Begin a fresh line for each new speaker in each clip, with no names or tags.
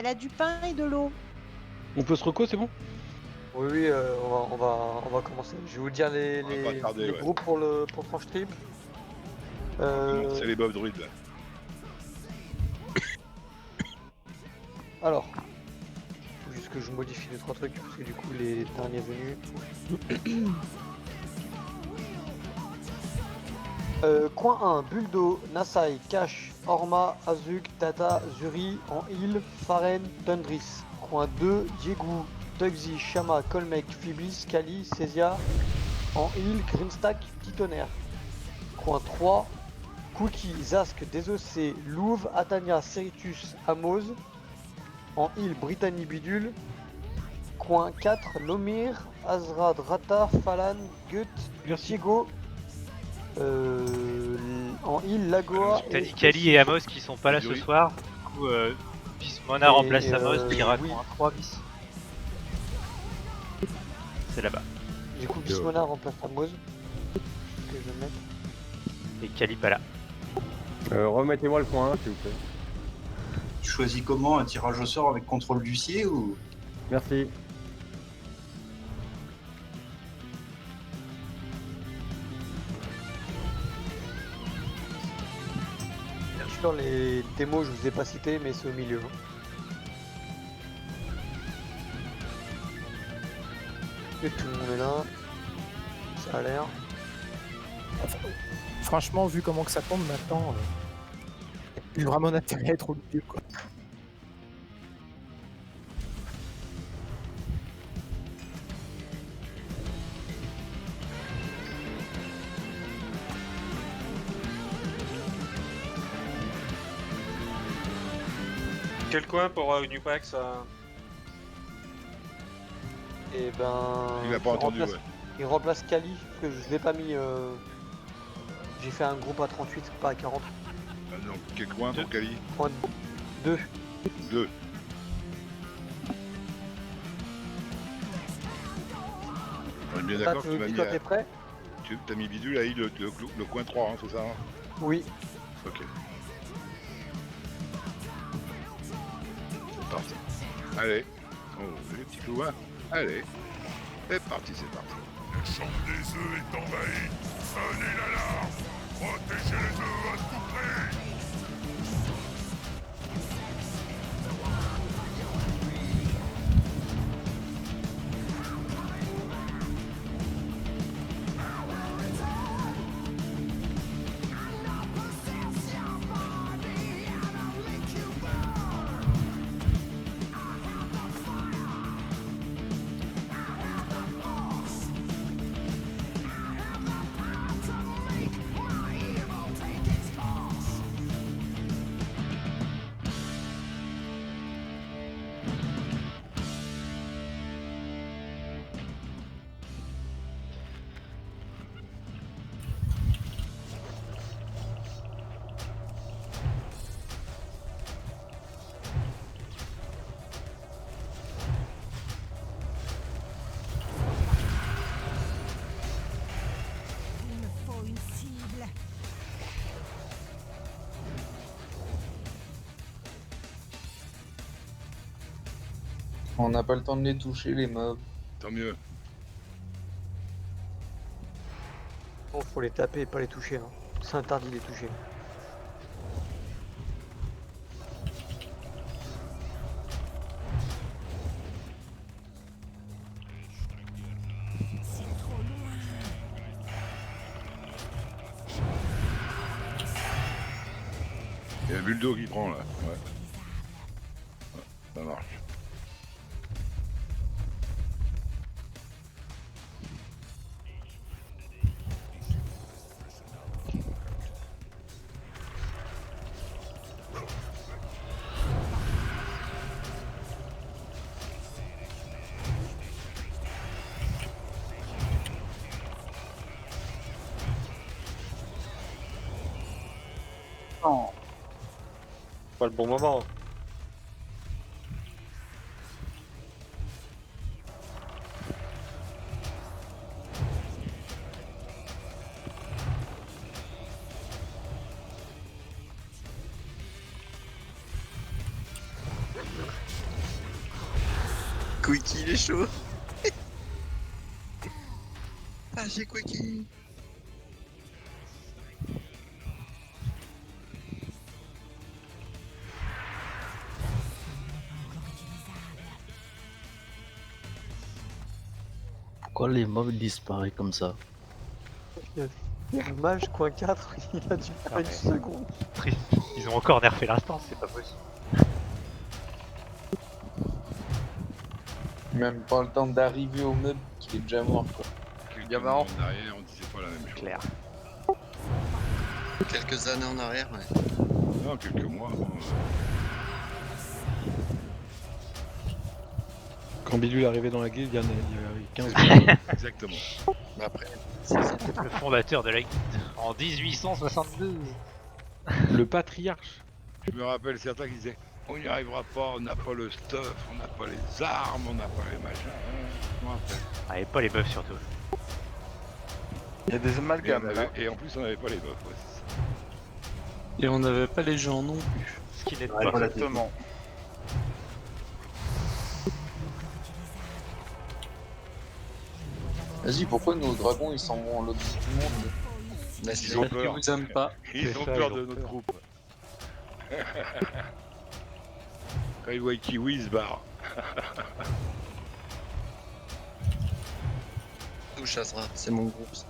Elle a du pain et de l'eau.
On peut se reco, c'est bon?
Oui, oui, on va commencer. Je vais vous dire
On va pas tarder,
les
ouais.
groupes pour tranche triple.
C'est les Bob Druids là.
Alors, faut juste que je modifie 2-3 trucs parce que du coup les derniers venus. Coin 1, Buldo, Nasai, Cash, Orma, Azuk, Tata, Zuri, en Hill, Faren, Tundris. Coin 2, Diegu, Tugsy, Shama, Colmec, Fiblis, Kali, Cesia, en Hill, Grimstack, Titonnerre. Coin 3, Cookie, Zask, Désossé, Louve, Atania, Seritus, Amos. En Hill, Brittany, Bidule. Coin 4, Lomir, Azra, Drata, Falan, Gut, Diego. En Hill, Lagoa
T'as
et
dit Kali et Amos qui sont pas là
Et
ce
Yuri.
soir. Du coup, Bismona
Et,
remplace Amos, Pira
oui.
coin 3 bis. C'est là-bas.
Du coup, Bismona remplace Amos. Que je vais mettre.
Et Kali pas là.
Remettez-moi le point 1 s'il vous plaît.
Tu choisis comment? Un tirage au sort avec contrôle d'huissier ou...
Merci.
Bien sûr, les démos, je vous ai pas cité, mais c'est au milieu. Et tout le monde est là. Ça a l'air.
Franchement, vu comment que ça tombe maintenant, j'ai vraiment intérêt à être au milieu, quoi.
Quel coin pour Nupax
Et ben.
Il a pas entendu, ouais.
Il remplace Kali, parce que je l'ai pas mis. J'ai fait un groupe à 38, pas à 40.
Donc quel coin pour Kali?
Point 2.
2. On est bien d'accord que tu m'as mis,
Toi, t'es prêt?
t'as mis Bidule à le coin 3, hein, c'est ça hein?
Oui.
Ok. C'est parti. Allez. Oh, les petits clouins. Allez. C'est parti, c'est parti.
La chambre des œufs est envahie. Sonnez l'alarme. Protégez les œufs à tout prix.
On n'a pas le temps de les toucher, les mobs.
Tant mieux.
Bon, faut les taper et pas les toucher. Hein. C'est interdit de les toucher.
Il y a Buldo qui prend là. Ouais. Ça marche.
Non.
Pas le bon moment.
Quickie, il est chaud. Ah, j'ai Quickie.
Pourquoi les mobs disparaissent comme ça?
Le mage, coin 4, il a dû faire
Ah,
une
mais-
seconde.
Triste. Ils ont encore nerfé l'instance, c'est pas possible.
Même pas le temps d'arriver au meuble qu'il est déjà mort quoi.
Quelques mois en arrière, on disait pas la même chose.
Clair.
Quelques années en arrière, ouais.
Non, quelques mois avant.
Quand Bidule est arrivé dans la guilde, il y a 15 minutes.
Exactement.
Mais après,
Le fondateur de la guilde en 1862.
Le patriarche.
Je me rappelle certains qui disaient on n'y arrivera pas, on n'a pas le stuff, on n'a pas les armes, on n'a pas les machins. Je me rappelle.
Ah, et pas les buffs surtout.
Il y a des
Et,
amalgames là.
et en plus, on n'avait pas les buffs. Ouais, c'est ça.
Et on n'avait pas les gens non plus.
Ce qui n'aide
Ouais,
pas.
voilà.
Exactement. Vas-y, pourquoi nos dragons ils s'en vont à l'autre bout du monde?
là,
Ils ont
Ils
peur.
vous aiment pas.
Ils
C'est
ont
ça,
peur
ils ont
de notre
peur.
groupe. Quand ils voient Kiwi, ils se barrent.
tout chassera, c'est mon groupe. Ça.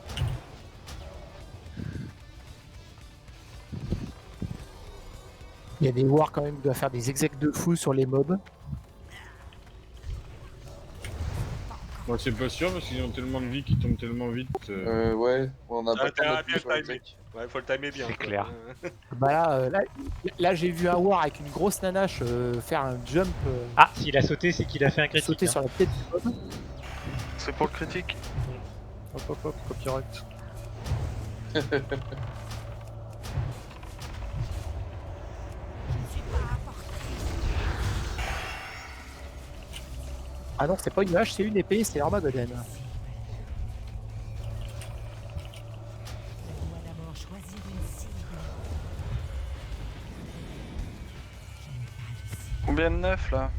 Il y a des wars quand même qui doivent faire des execs de fou sur les mobs.
Moi, c'est pas sûr parce qu'ils ont tellement de vie qu'ils tombent tellement vite.
Ouais, on a
Ah,
pas
t'as
tant
bien
de sur les
timé.
mecs.
Ouais, faut le timer bien.
C'est
quoi.
clair.
Bah là, j'ai vu un war avec une grosse nanache faire un jump,
Ah, s'il a sauté, c'est qu'il a fait un critique.
sauter
hein.
sur la tête du mob.
C'est pour le critique.
Hop hop hop, copyright.
Ah non, c'est pas une hache, c'est une épée, c'est Armageddon.
Combien de neuf là?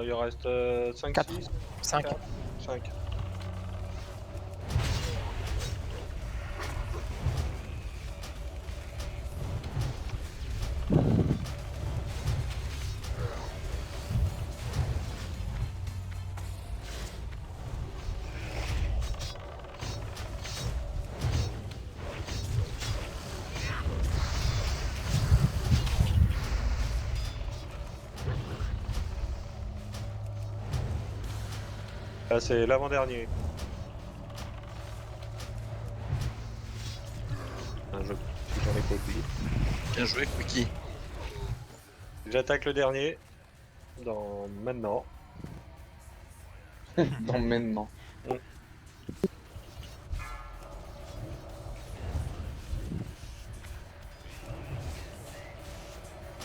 Il en reste 5,
Quatre.
6,
5.
5. Là, c'est l'avant-dernier. Un jeu, si j'en ai pas oublié.
Bien joué, Quickie.
J'attaque le dernier. Dans maintenant.
Non, maintenant.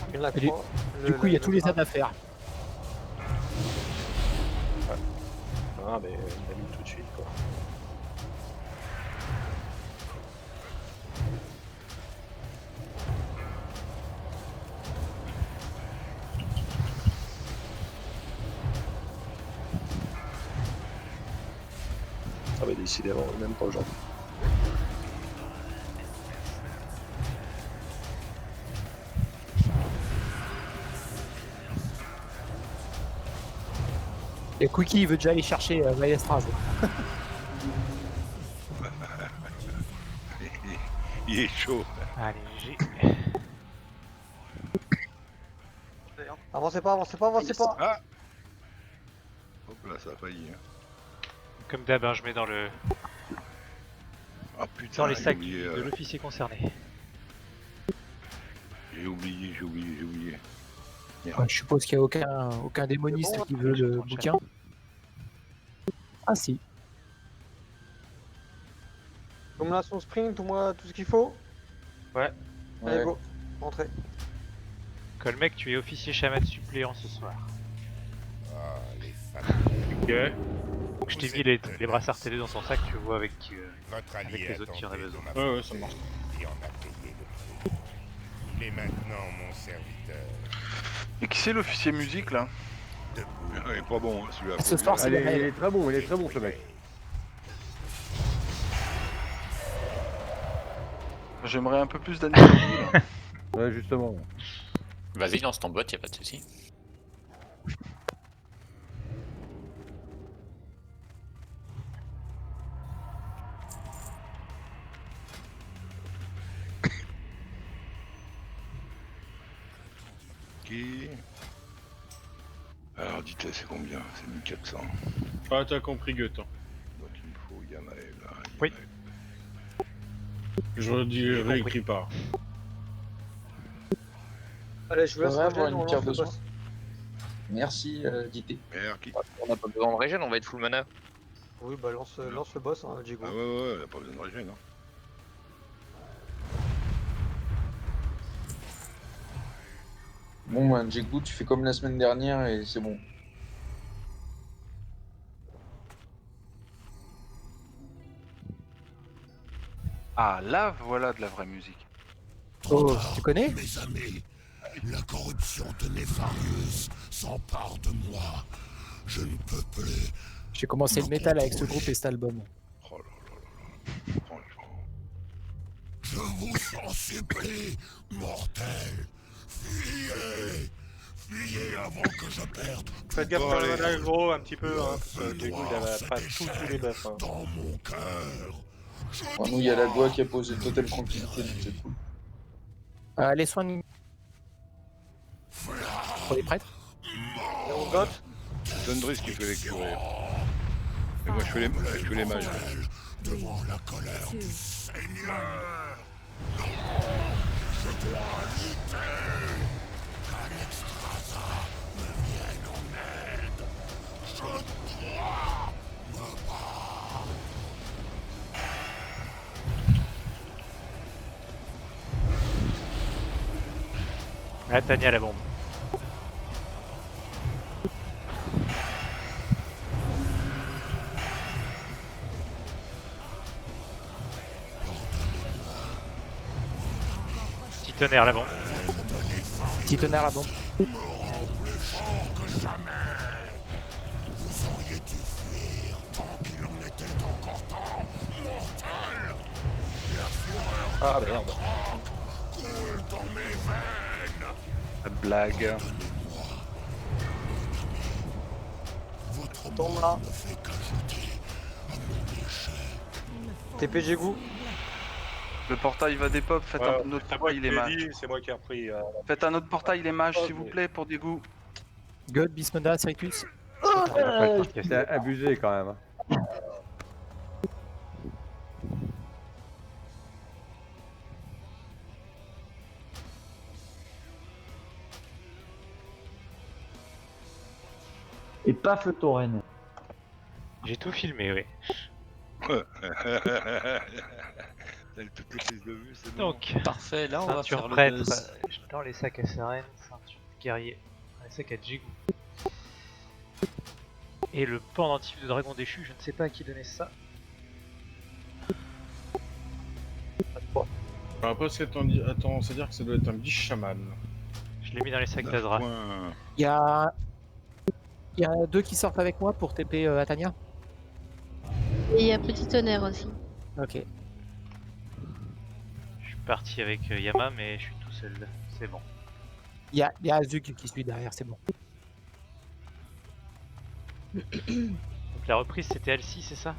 Il y en a
Et du-
trois.
Du coup, il y a tous les ânes à faire.
Ah, mais il m'a mis tout de suite, quoi. Ah, bah, décidément, même pas aujourd'hui.
Et Quickie, il veut déjà aller chercher Maestraz.
Il est chaud.
Allez, j'ai.
Avancez pas, avancez pas, avancez pas.
Ah hop là, ça a failli. Hein.
Comme d'hab, hein, je mets dans le
Ah putain,
dans les
j'ai
sacs
oublié,
de l'officier concerné.
j'ai oublié.
Ouais, je suppose qu'il n'y a aucun démoniste
C'est bon,
qui veut le bouquin. Ah si.
Comme là, son sprint, tout moi, tout ce qu'il faut. Allez,
Ouais.
go. Rentrez.
Colmec, tu es officier chaman suppléant ce soir.
Ah, les femmes.
Ok.
Donc je t'ai mis les brassards télé dans son sac, tu vois avec
Votre
avec
allié
les autres qui en a
attendait
besoin.
de ma
Ouais, ça marche.
et en a payé le prix. Il est maintenant mon serviteur.
Et qui c'est l'officier musique là?
Il est pas bon, hein, celui-là.
Ce soir, c'est
Allez,
le
il
mail.
est très bon ce mec.
J'aimerais un peu plus d'animation.
Ouais, justement.
Vas-y, lance ton bot, y a pas de souci.
Qui... Alors dites-le, c'est combien? C'est 1400.
Ah, t'as compris, Guetan.
Donc il me faut Yamael là.
Oui.
Je réécris pas.
Allez, je vous laisse
Ouais,
régène,
avoir
on
une carte
lance
de
le
soin.
boss.
Merci, Dité.
Merde, qui...
On n'a pas besoin de régène, on va être full mana.
Oui, bah lance le boss, hein, Diego.
Ah ouais, il a pas besoin de régène, hein.
Bon, bah, Djegou, tu fais comme la semaine dernière et c'est bon.
Ah, là, voilà de la vraie musique.
Oh, tu connais?
Mes amis, la corruption de Néfarius s'empare de moi. Je ne peux plus.
J'ai commencé le métal avec ce groupe et cet album.
Oh là là là là. Franchement.
Je vous en supplie, mortels. Fuyez. Fuyez avant que je perde.
Faites gaffe
Bon,
à
allez.
la gros un petit peu, hein, parce que Djegou, il a pas tous les buffs. Hein.
Dans mon cœur.
Bon, nous, il y a la loi qui a posé totale tranquillité, donc c'est cool.
Les soins de... pour les prêtres.
Et on gote.
Thundris qui fait les curés. Et moi je fais les mages.
Devant la colère du Seigneur. Non. Je dois lutter. Qu'Alexstrasza me vienne en aide. Je dois me battre.
Ah, Tania la bombe. Petit tonnerre la bombe.
Petit tonnerre à bombe.
Ah, merde. La blague.
Tombe là. TP Diego.
Le portail va des pop, faites un autre portail, il est mage.
C'est moi qui ai repris.
Faites un autre portail, les mages, s'il vous plaît, pour des goûts.
God, Bismoda, Syricus.
C'est abusé quand même.
Et paf le tauren.
J'ai tout filmé, oui.
Avec toutes les prises de vue, c'est bon.
Donc,
Parfait, là on va
ceinture
faire
prêtre,
le buzz.
dans les sacs à Seren, ceinture guerrier, dans les sacs à Djegou. Et le pendentif de dragon déchu, je ne sais pas à qui donner ça.
Après, attends, c'est-à-dire que ça doit être un petit chaman.
Je l'ai mis dans les sacs d'Azra.
Il y a 2 qui sortent avec moi pour TP Atania.
Et il y a Petit Tonnerre aussi.
Ok.
Je suis parti avec Yama, mais je suis tout seul. C'est bon.
Il y a Azug qui suit derrière, c'est bon.
Donc la reprise c'était Alcy, c'est ça?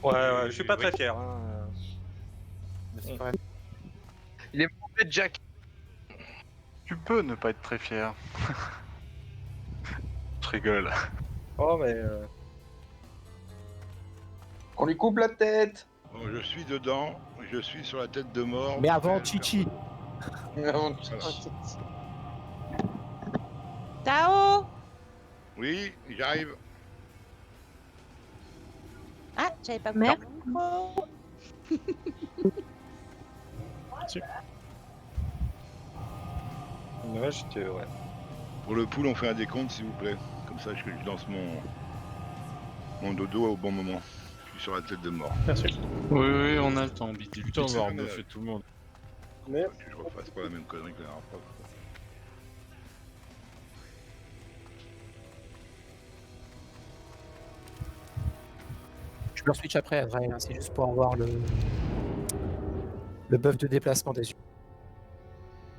Ouais, je suis pas très fier. Hein.
Il est mauvais, Jack.
Tu peux ne pas être très fier. Je rigole.
Oh, mais.
On lui coupe la tête.
Bon, je suis dedans, je suis sur la tête de mort.
Mais avant Chichi.
Avant
Tao.
Oui, j'arrive.
Ah, j'avais pas compris.
Ouais, j'étais. Ouais.
Pour le pool, on fait un décompte s'il vous plaît. Comme ça, je lance mon dodo au bon moment. Je suis sur la tête de mort.
Merci.
Oui, on a le temps, Bidule.
Putain, on va rebuffer tout le monde.
Mais.
Que je refasse pas la même connerie que la dernière fois.
leur switch après, Adrien, c'est juste pour avoir le buff de déplacement des yeux.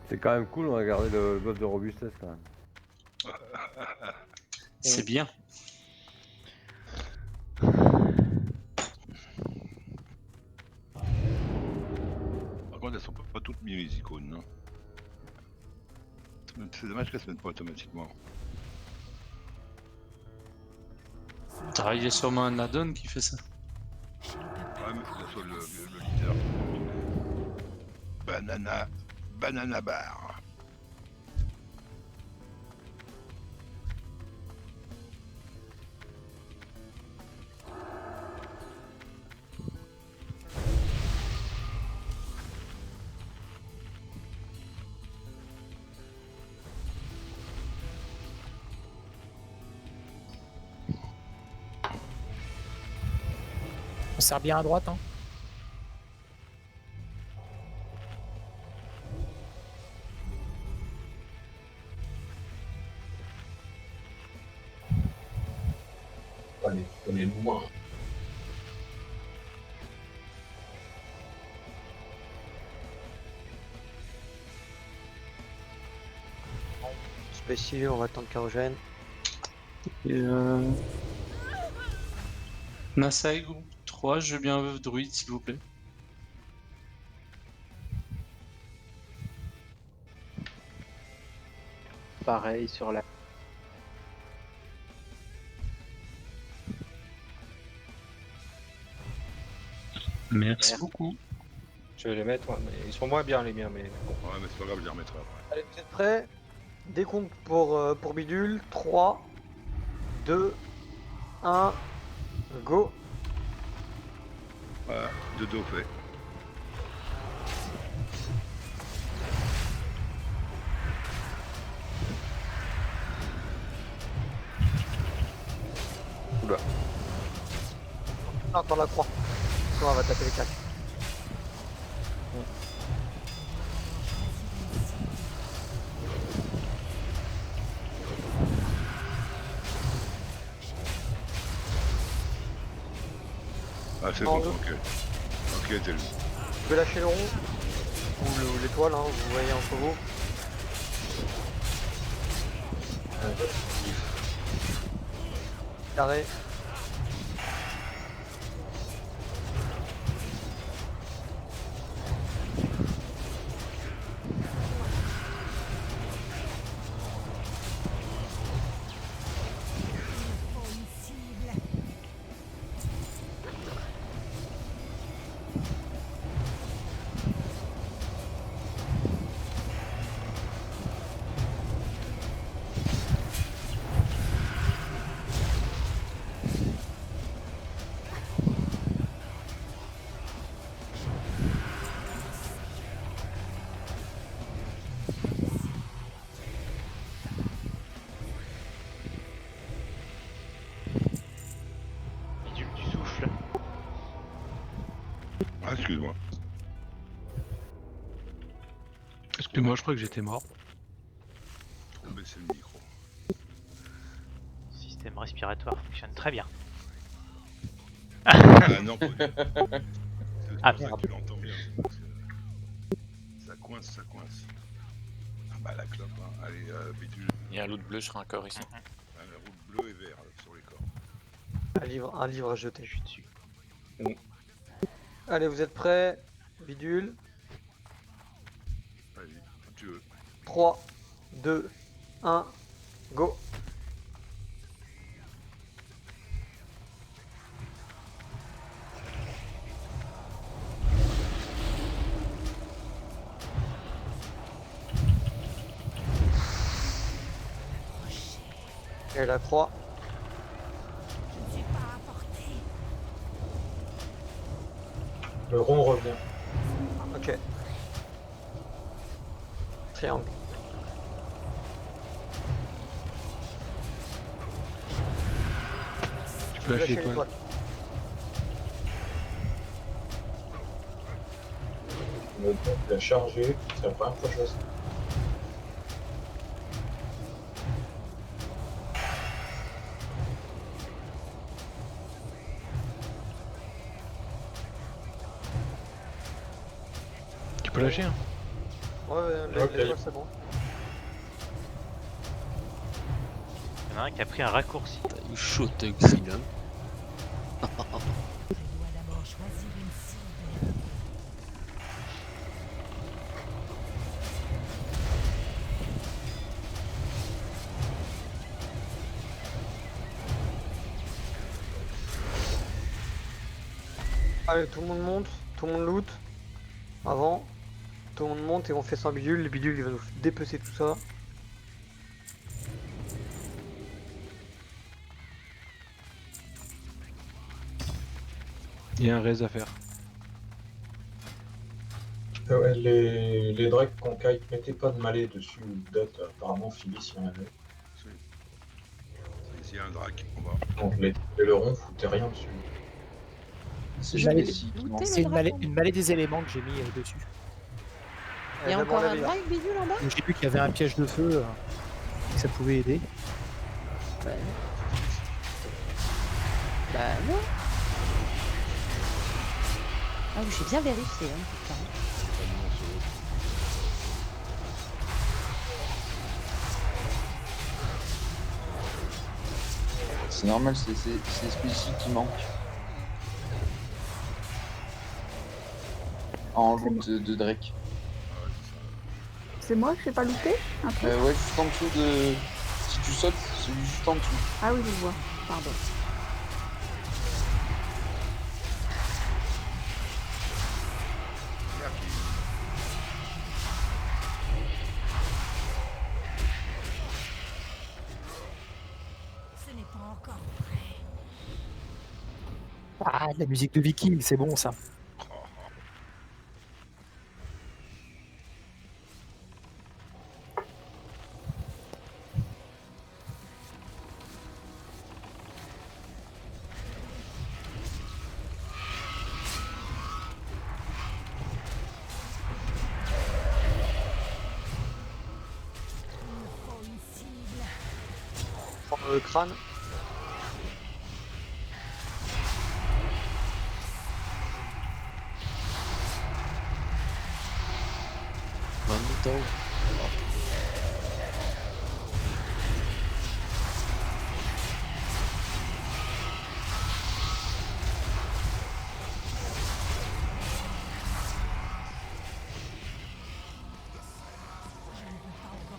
C'est quand même cool, on a gardé le buff de robustesse quand même.
C'est bien.
Par contre, elles sont pas toutes mises les icônes, non? C'est dommage qu'elles se mettent pas automatiquement.
Il y a sûrement un add-on qui fait ça.
Ouais, mais faut que ça soit le leader. Banana bar.
On sert bien à droite, hein.
Allez, on est loin.
Spécial, on va attendre Kérogène.
Et Nasai, groupe 3, je veux bien un veuve druide, s'il vous plaît.
Pareil sur la...
Merci beaucoup.
Je vais les mettre, ouais, mais ils sont moins bien les miens, mais bon.
Ouais, mais c'est pas grave, je les remettrai après.
Allez, vous êtes prêts? Décompte pour Bidule. 3, 2, 1, go.
Voilà, de dos fait.
Oula. Non, dans la croix. Sinon, on va taper les claques.
Ah, c'est bon, ok. Ok, t'es le...
Je vais lâcher le rond. Ou l'étoile, hein, vous voyez entre vous. Carré.
Du souffle.
Ah, excuse-moi.
Excuse-moi, je crois que j'étais mort.
Faut baisser le micro.
Système respiratoire fonctionne très bien.
Ah non, pas du tout. C'est
Ah,
pour ça que tu l'entends bien. c'est parce que ça coince, ça coince. Ah bah la clope, hein. Allez, bidule.
Il y a un loot bleu sur un corps ici.
Ah, la route bleu et vert sur les corps.
Un livre à jeter.
Je suis dessus.
Allez, vous êtes prêts? Bidule.
Vas-y, quand tu veux.
3, 2, 1, go. Et la croix.
Le rond revient.
Ok. Triangle.
Tu peux lâcher l'étoile.
Le bloc l'a chargé, c'est la première fois que je fais ça.
peux lâcher. Hein.
Ouais,
Ok.
l'étoile c'est bon.
Il y en a un qui a pris un raccourci.
T'as eu chaud, Tugsy, là.
Allez, tout le monde monte, tout le monde loot. Avant, tout le monde monte et on fait sans bidule. Le bidule il va nous dépecer tout ça.
Il y a un raise à faire.
Ouais, les drakes qu'on kite, mettez pas de malais dessus ou de dot. Apparemment, Phyllis y en avait.
Ici, il y a un drac en bas.
Donc, les ailerons, foutez rien dessus.
C'est
Une malais-
Jessie qui manque.
C'est une malais des éléments que j'ai mis dessus.
Il y a
Elle va
encore un
m'enlever.
drag bidule en bas?
J'ai vu qu'il y avait un piège de feu, que ça pouvait aider.
Bah non. Bah non. Ah oui, j'ai bien vérifié. Hein, putain.
C'est normal, c'est celui-ci qui manque. En loot de Drake.
C'est moi que j'ai pas looté un truc
Ouais, juste en dessous de... Si tu sautes, celui juste en dessous.
Ah oui, je vois. Pardon.
Ce n'est pas encore
Ah, de la musique de Viking, c'est bon ça.
Prends le crâne.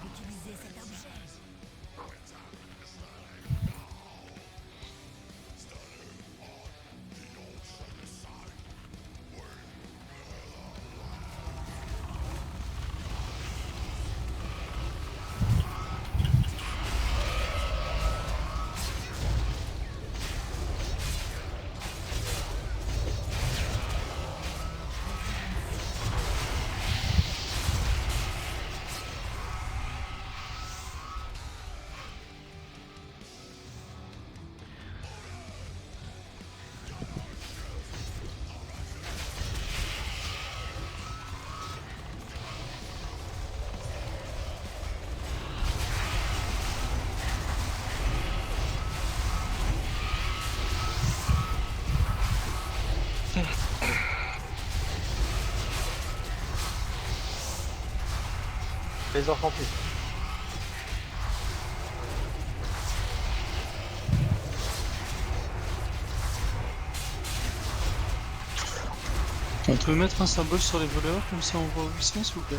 utiliser cet objet.
Les orques en plus.
On peut mettre un symbole sur les voleurs, comme ça on voit où ils sont, s'il vous plaît.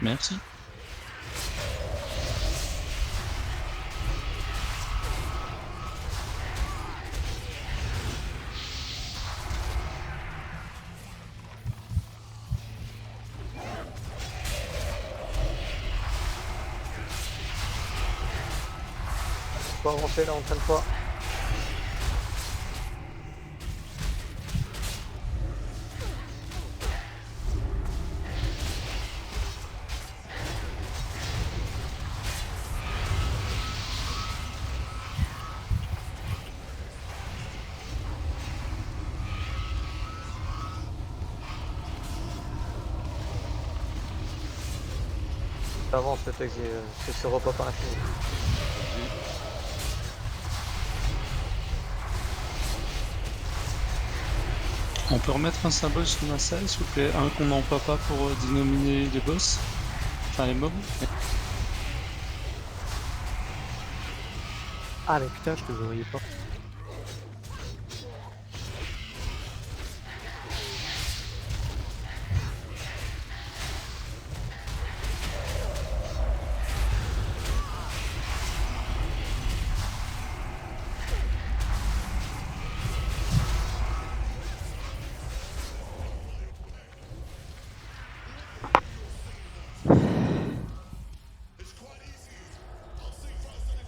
Merci.
Faut avancer là en pleine fois. Avance le texte, c'est repop à l'infini.
On peut remettre un symbole sur ma salle, s'il vous plaît, un qu'on n'emploie pas pour dénominer les boss, enfin les mobs.
Ah mais putain, je te voyais pas.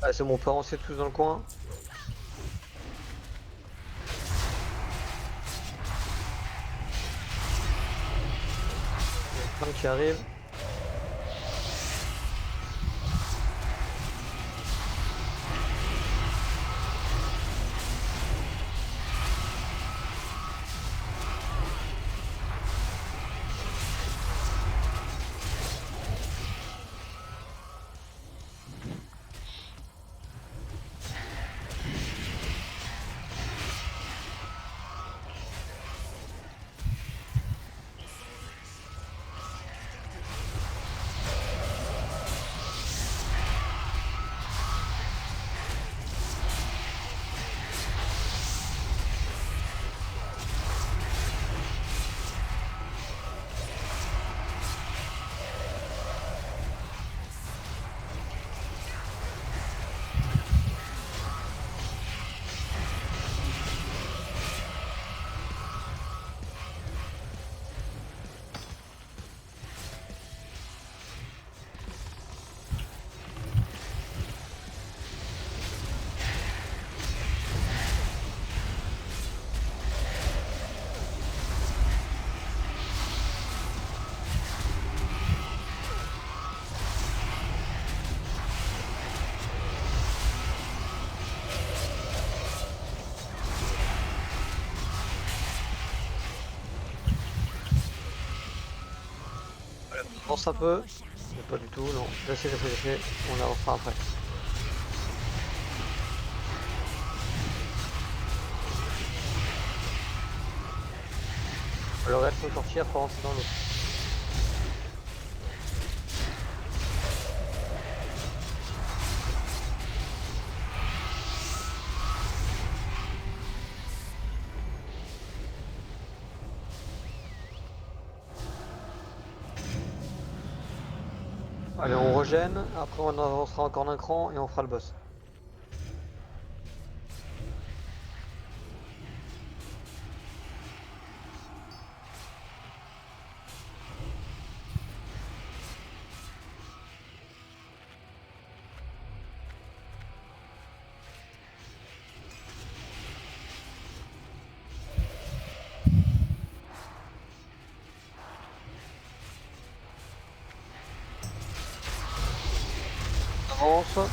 Ah, c'est bon, on peut avancer tous dans le coin. Il y a plein qui arrive. On avance un peu, mais pas du tout, non. Laissez, on avancera après. Le reste faut sortir pour rentrer dans l'eau. Allez, on regène, après on avancera encore d'un cran et on fera le boss. Avance.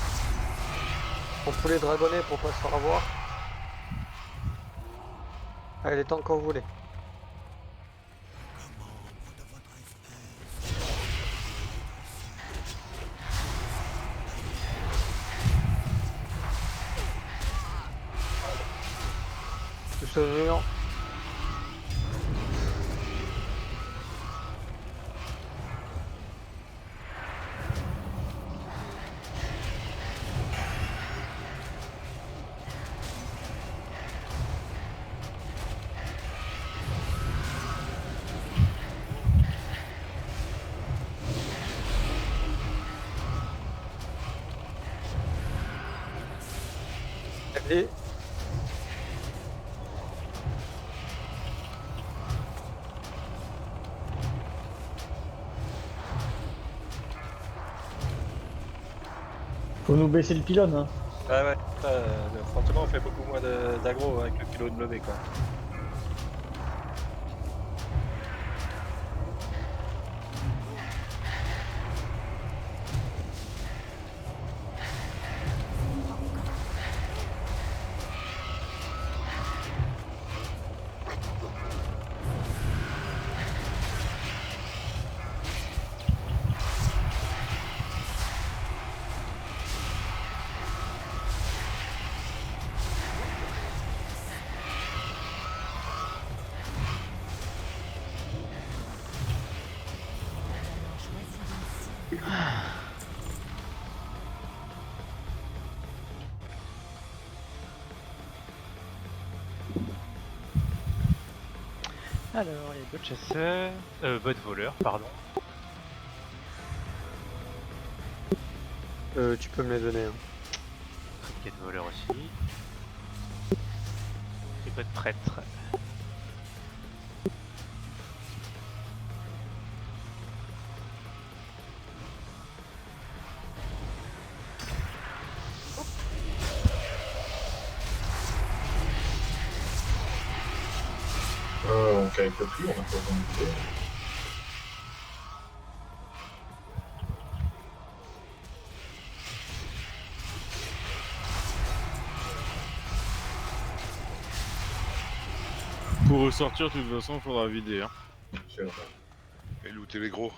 On peut les dragonner pour pas se faire avoir. Allez, les temps quand vous voulez. Tout ce mur. Allez.
Faut nous baisser le pylône, hein.
Ouais, forcément on fait beaucoup moins d'aggro avec le pylône levé quoi.
Alors, il y a bot chasseur, bot voleur, pardon.
Tu peux me les donner. Hein.
Trinquet de voleur aussi. Et bot prêtre.
On calque plus, on a pas besoin de faire.
Pour ressortir, de toute façon, il faudra vider. Hein.
Et looter les gros.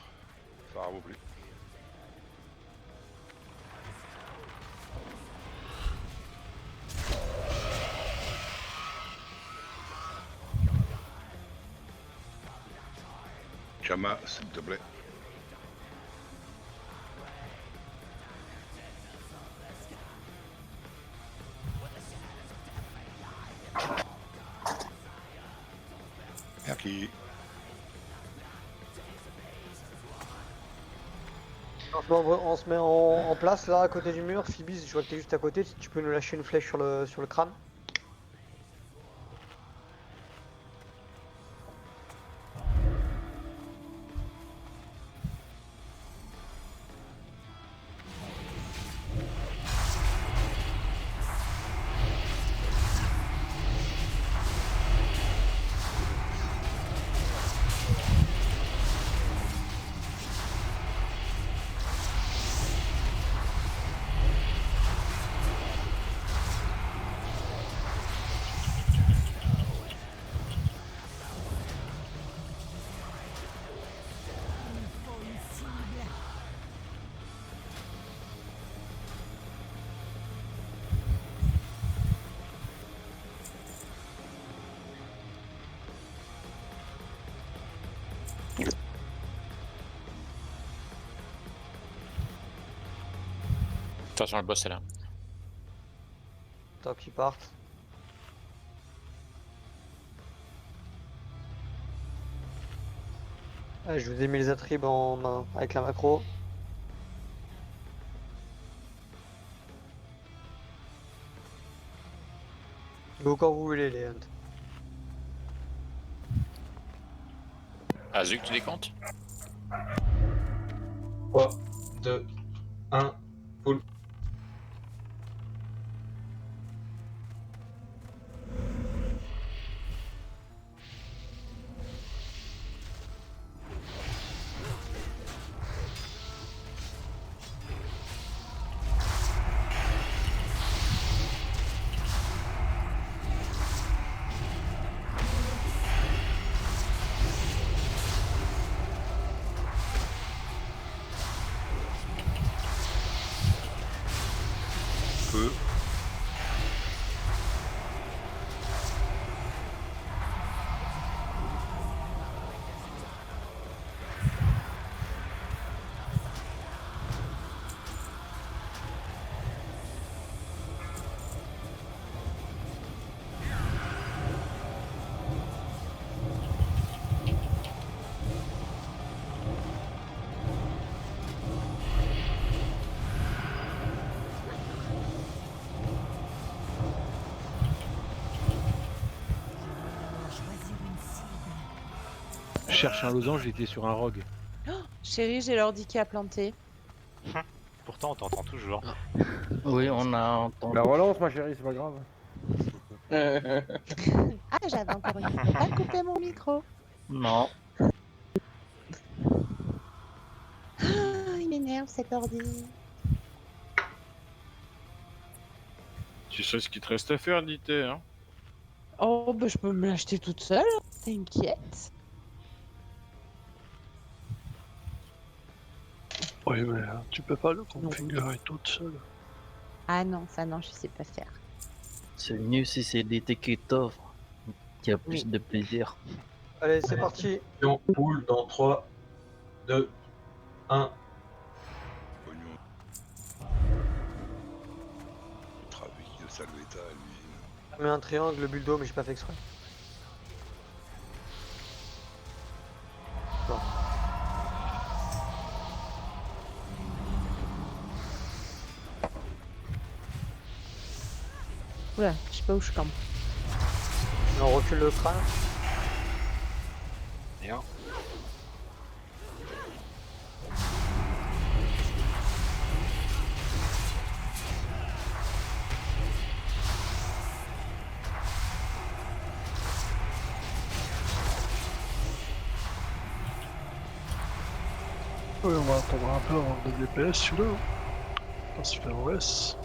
Ça va vous plaît. Chama, s'il te plaît. Merci.
On se met en place là à côté du mur. Phibis, je vois que t'es juste à côté. Si tu peux nous lâcher une flèche sur le crâne.
Attention, le boss est là.
Top, ils partent. Ah, je vous ai mis les attributs en main avec la macro. Go quand vous voulez les hunt.
Azuk, tu décomptes?
3, 2, 1, full.
Feu.
Je cherche un losange, j'étais sur un rogue.
Chérie, j'ai l'ordi qui a planté.
Pourtant, on t'entend toujours.
Oui, on a entendu.
La relance, ma chérie, c'est pas grave.
Ah, j'avais encore une fois pas coupé mon micro.
Non.
Ah, il m'énerve cet ordi.
Tu sais ce qu'il te reste à faire, dit-elle, hein?
Oh, bah je peux me l'acheter toute seule, t'inquiète.
Oui, mais tu peux pas le configurer toute seule.
Ah non, ça non, je sais pas faire.
C'est mieux si c'est l'été qui t'offre, qui a plus de plaisir.
Allez, c'est parti.
On poule dans 3, 2, 1.
Trafic de Salvetta à l'usine.
Je mets un triangle, le bulldo, mais j'ai pas fait exprès.
Oula, je sais pas où je campe.
On recule le crâne.
Bien.
Ouais, on va attendre un peu avant de le DPS celui-là. On va se faire OS.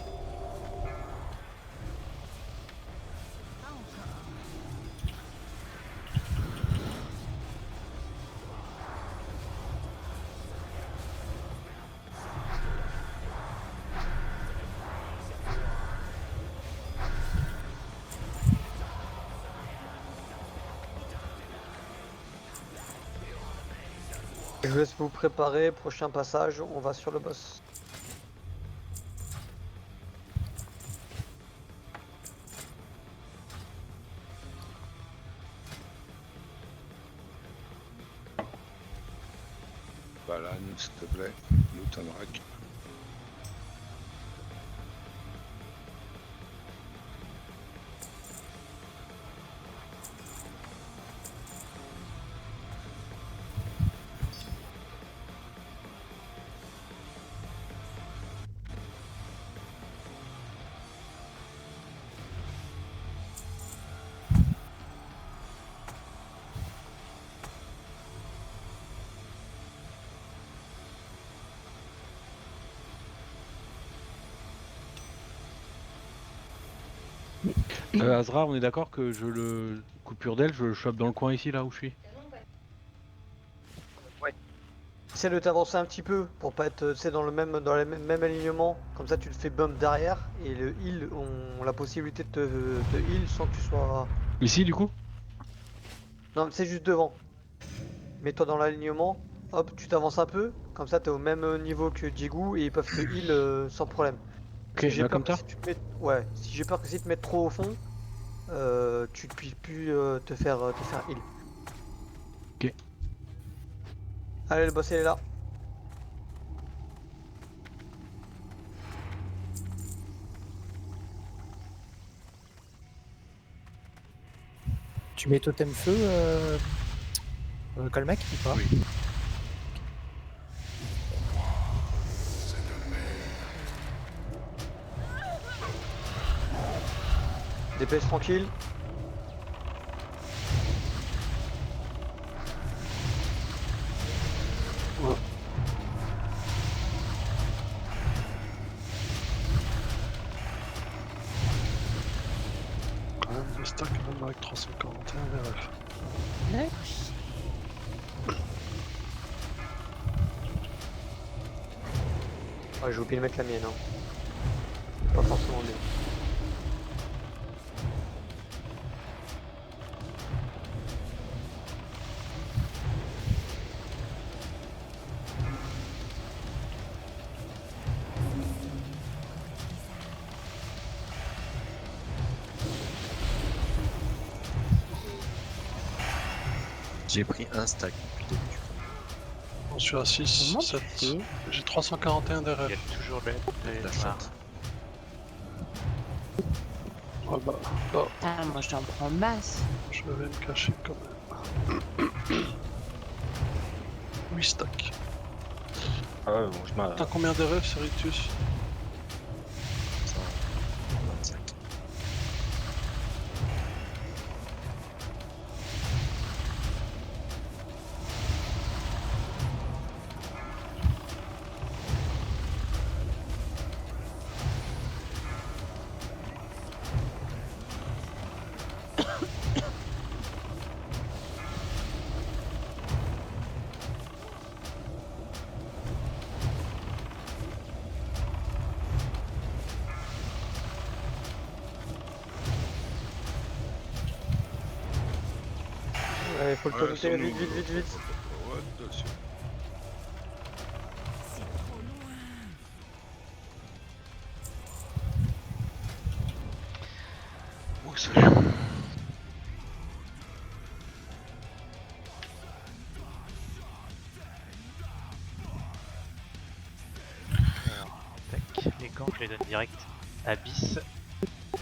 Je vous laisse vous préparer, prochain passage, on va sur le boss.
Balan, s'il te plaît. Lutanrak.
Azra, on est d'accord que je le coupure d'aile, je le chope dans le coin ici, là où je suis.
Essaie de t'avancer un petit peu pour pas être dans le même alignement. Comme ça, tu le fais bump derrière et le heal, on a la possibilité de te heal sans que tu sois.
Ici, du coup?
Non, c'est juste devant. Mets-toi dans l'alignement. Hop, tu t'avances un peu. Comme ça, t'es au même niveau que Jigou et ils peuvent te heal sans problème.
Ok, là comme ça?
Si tu te mets... Ouais, si j'ai peur que si tu te mettes trop au fond, tu ne puisses plus te faire heal.
Ok.
Allez, le boss il est là.
Tu mets totem feu, Colmec ou pas?
Oui.
DPS tranquille.
Ouais. Quand même des stacks même avec 341 VRF.
Ouais.
Ouais, j'ai oublié de mettre la mienne. Hein. Pas forcément mieux.
J'ai pris un stack depuis le début.
Je suis à 6, 7. J'ai 341 DRF.
Il y a toujours
La
la
chatte.
Ah bah,
Ah, moi je t'en prends masse.
je vais me cacher quand même. 8 stacks.
Ah ouais, bon, je m'arrête.
T'as combien d'RF, Seritus?
125.
Ouais, faut le
Ouais,
totem
sur nous,
vite.
Ouais, dessus.
Oh, salut.
Alors, tac, les gants, je les donne direct. Abyss,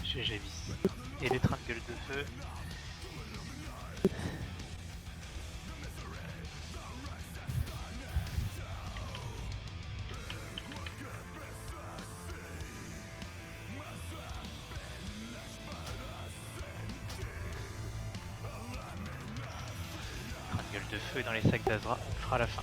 GG Abyss. Et des trains de gueule de feu. Train de gueule de feu dans les sacs d'Azra, on fera la fin.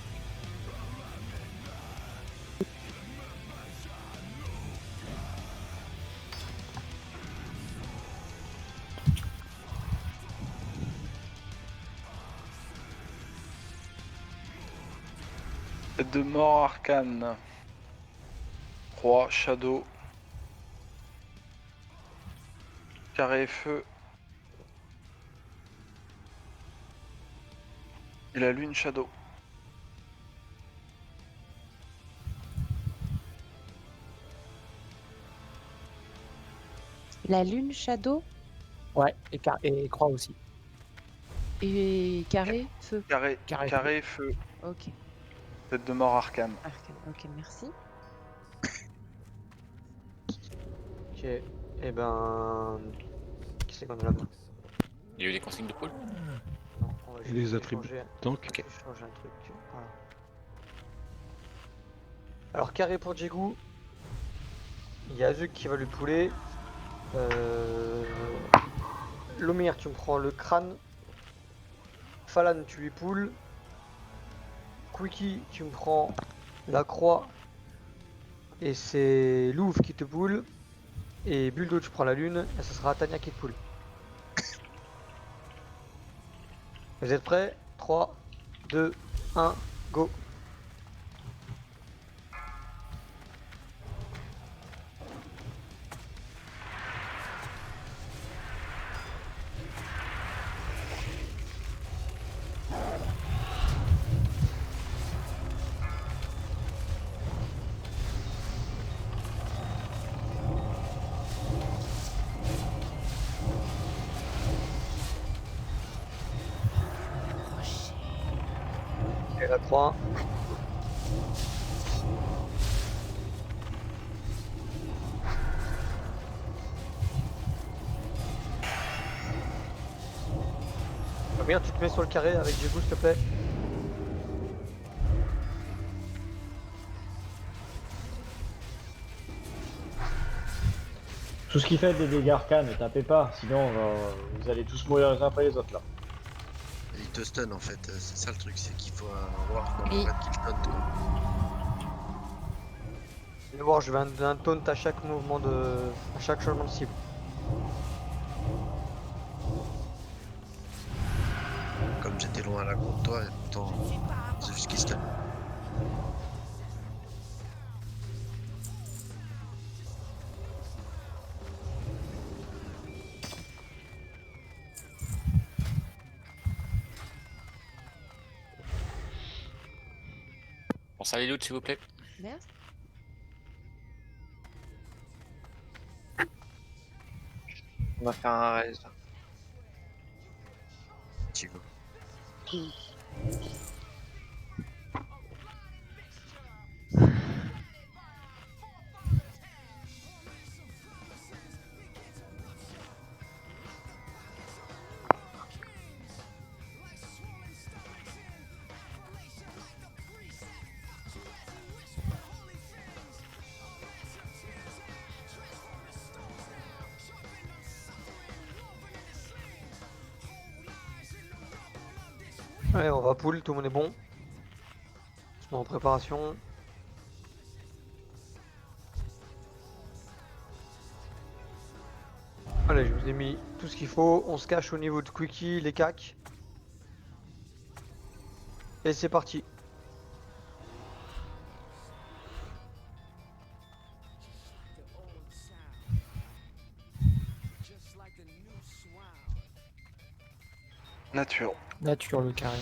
De mort arcane. Roi, Shadow. Carré feu. Et la lune Shadow.
La lune, Shadow
Ouais, et croix aussi.
et carré, feu.
Carré feu.
Ok.
Tête de mort arcane.
Arcane. Ok, merci.
Ok, et ben. Qu'est-ce qu'on a là-bas?
Il y a eu des consignes de pôle?
Non, on va
Et
juste
les attributs.
changer-
Donc,
changer un truc. Voilà. Alors, carré pour Jegu. Il y a Azuk qui va lui pouler. Lomir, tu me prends le crâne. Falan, tu lui poules. Quickie, tu me prends la croix. Et c'est Louvre qui te poule. Et Buldo, tu prends la lune. Et ça sera Tania qui te poule. Vous êtes prêts? 3, 2, 1, go! Et la 3. Bien, tu te mets sur le carré avec Jegu, s'il te plaît.
Tout ce qui fait des dégâts arcanes, ne tapez pas, sinon vous allez tous mourir les uns après les autres là.
Il te stun en fait, c'est ça le truc, c'est qu'il faut un ward dans
Oui.
le qui le stun. Quoi.
Et voir, je vais un taunt à chaque mouvement de. À chaque changement de cible.
Comme j'étais loin à la contre toi, et pourtant c'est juste qu'il stun.
Pense à les loots s'il vous plaît.
Merci.
On va faire un raise.
Chigo.
Allez, on va pull, tout le monde est bon. On est en préparation. Allez, je vous ai mis tout ce qu'il faut. On se cache au niveau de Quickie, les cacs. Et c'est parti.
Nature.
Nature le carré.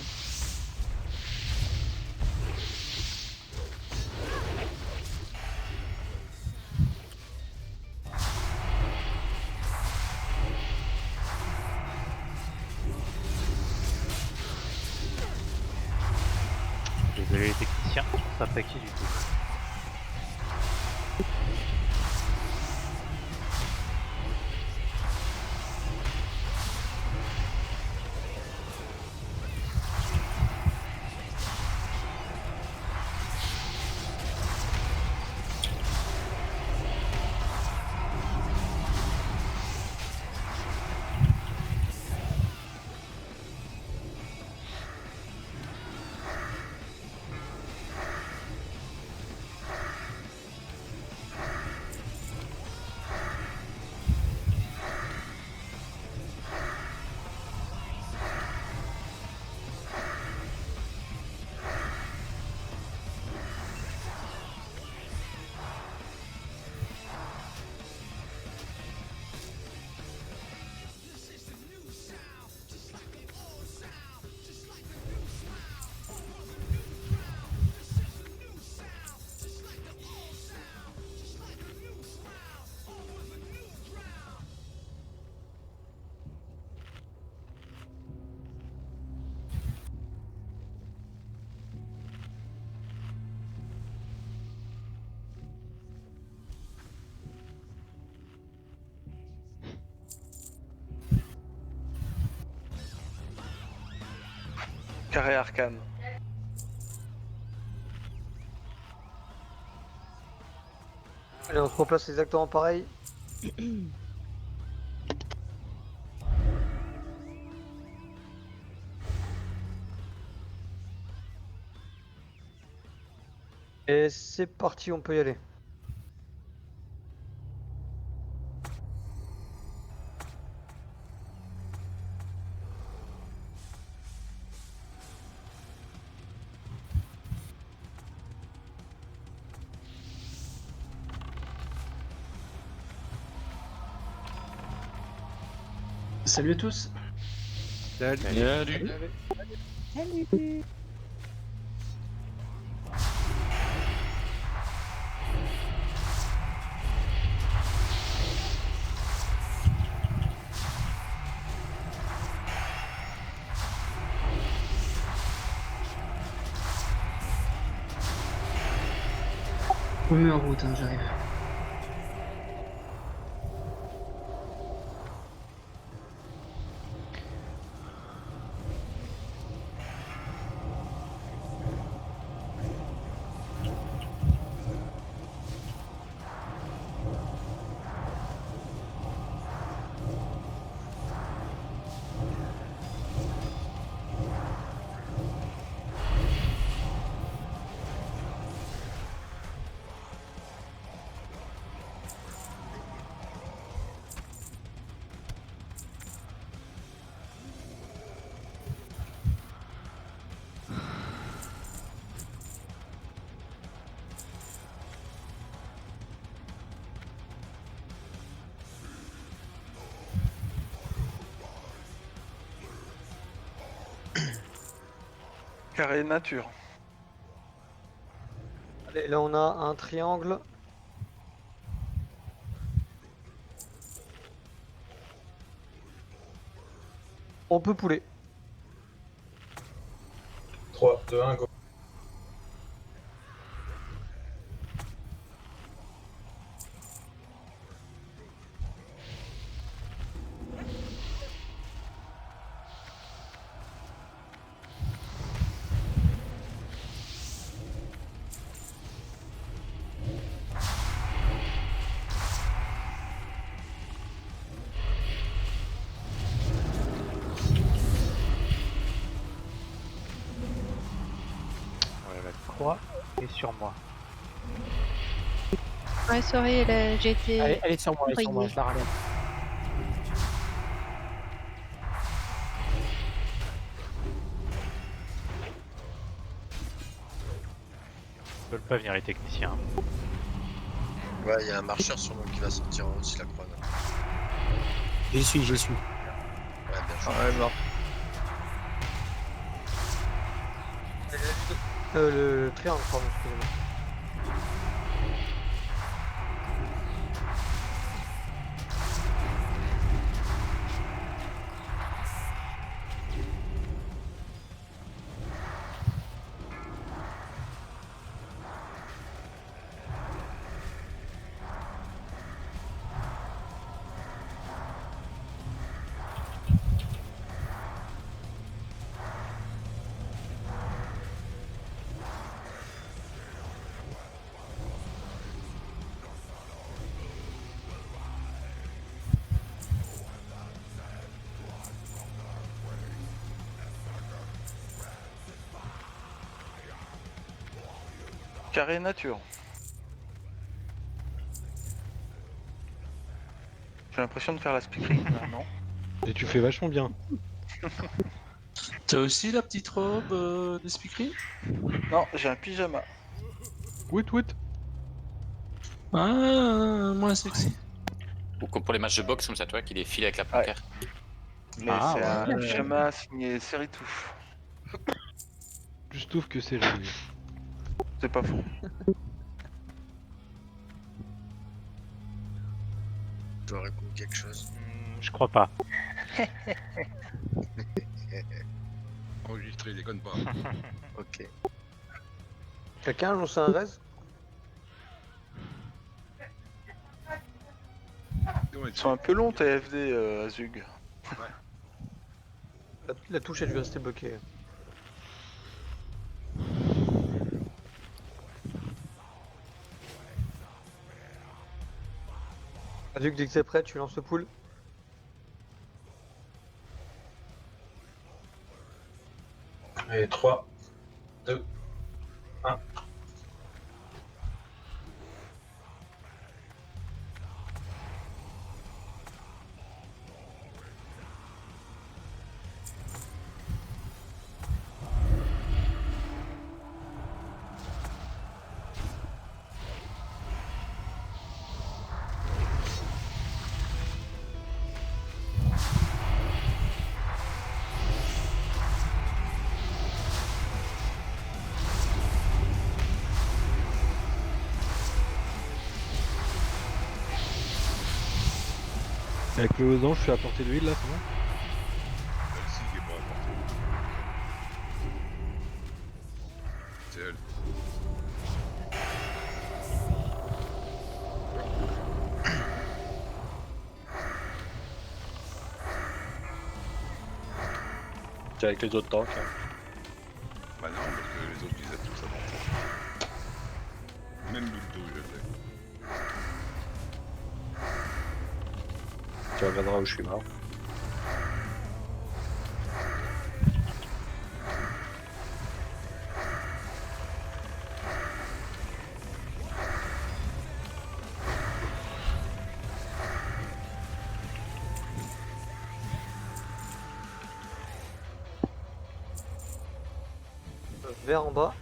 Désolé les techniciens, pas attaqué du tout.
Carré arcane.
Allez, on se replace exactement pareil. Et c'est parti, on peut y aller.
Salut à tous.
Salut.
Salut.
Je me mets en route, hein, j'arrive.
Carré nature.
Allez, là on a un triangle. On peut pouler.
3, 2, 1, go.
Ouais, la croix est sur moi.
Ouais, sorry, j'ai été.
Elle est sur moi, elle est sur moi, je la ramène.
Ils veulent pas venir les techniciens.
Ouais, il y a un marcheur sur moi qui va sortir en haut si la croix. Là.
J'y suis.
Ouais, bien joué.
Ouais, mort.
Le triangle, pardon, excusez-moi.
Carré nature. J'ai l'impression de faire la speakery là, non?
Et tu fais vachement bien.
T'as aussi la petite robe de speakery?
Non, j'ai un pyjama.
Wout wout.
Ah, moins sexy.
Ou comme pour les matchs de boxe, comme ça, toi, qui défile avec la pancarte.
Mais
Ah,
c'est un
ouais.
pyjama signé Seritouf.
Plus touffe que c'est joli.
C'est pas faux.
Je dois répondre quelque chose.
Je crois pas.
Enregistré, déconne pas.
Ok.
Quelqu'un a lancé un res?
Ils sont un peu longs TFD Azug.
La touche a dû rester bloquée. Azuk, dès que c'est prêt, tu lances le pool.
Et 3, 2, 1.
Avec le losange, je suis à portée d'huile là, c'est bon?
Celle-ci qui est pas apportée. C'est elle.
C'est avec les autres tanks. Hein.
Bah non, parce que les autres ils aident tous avant. Même Bulto, je l'ai.
Tu regarderas où je suis mort.
Vert en bas.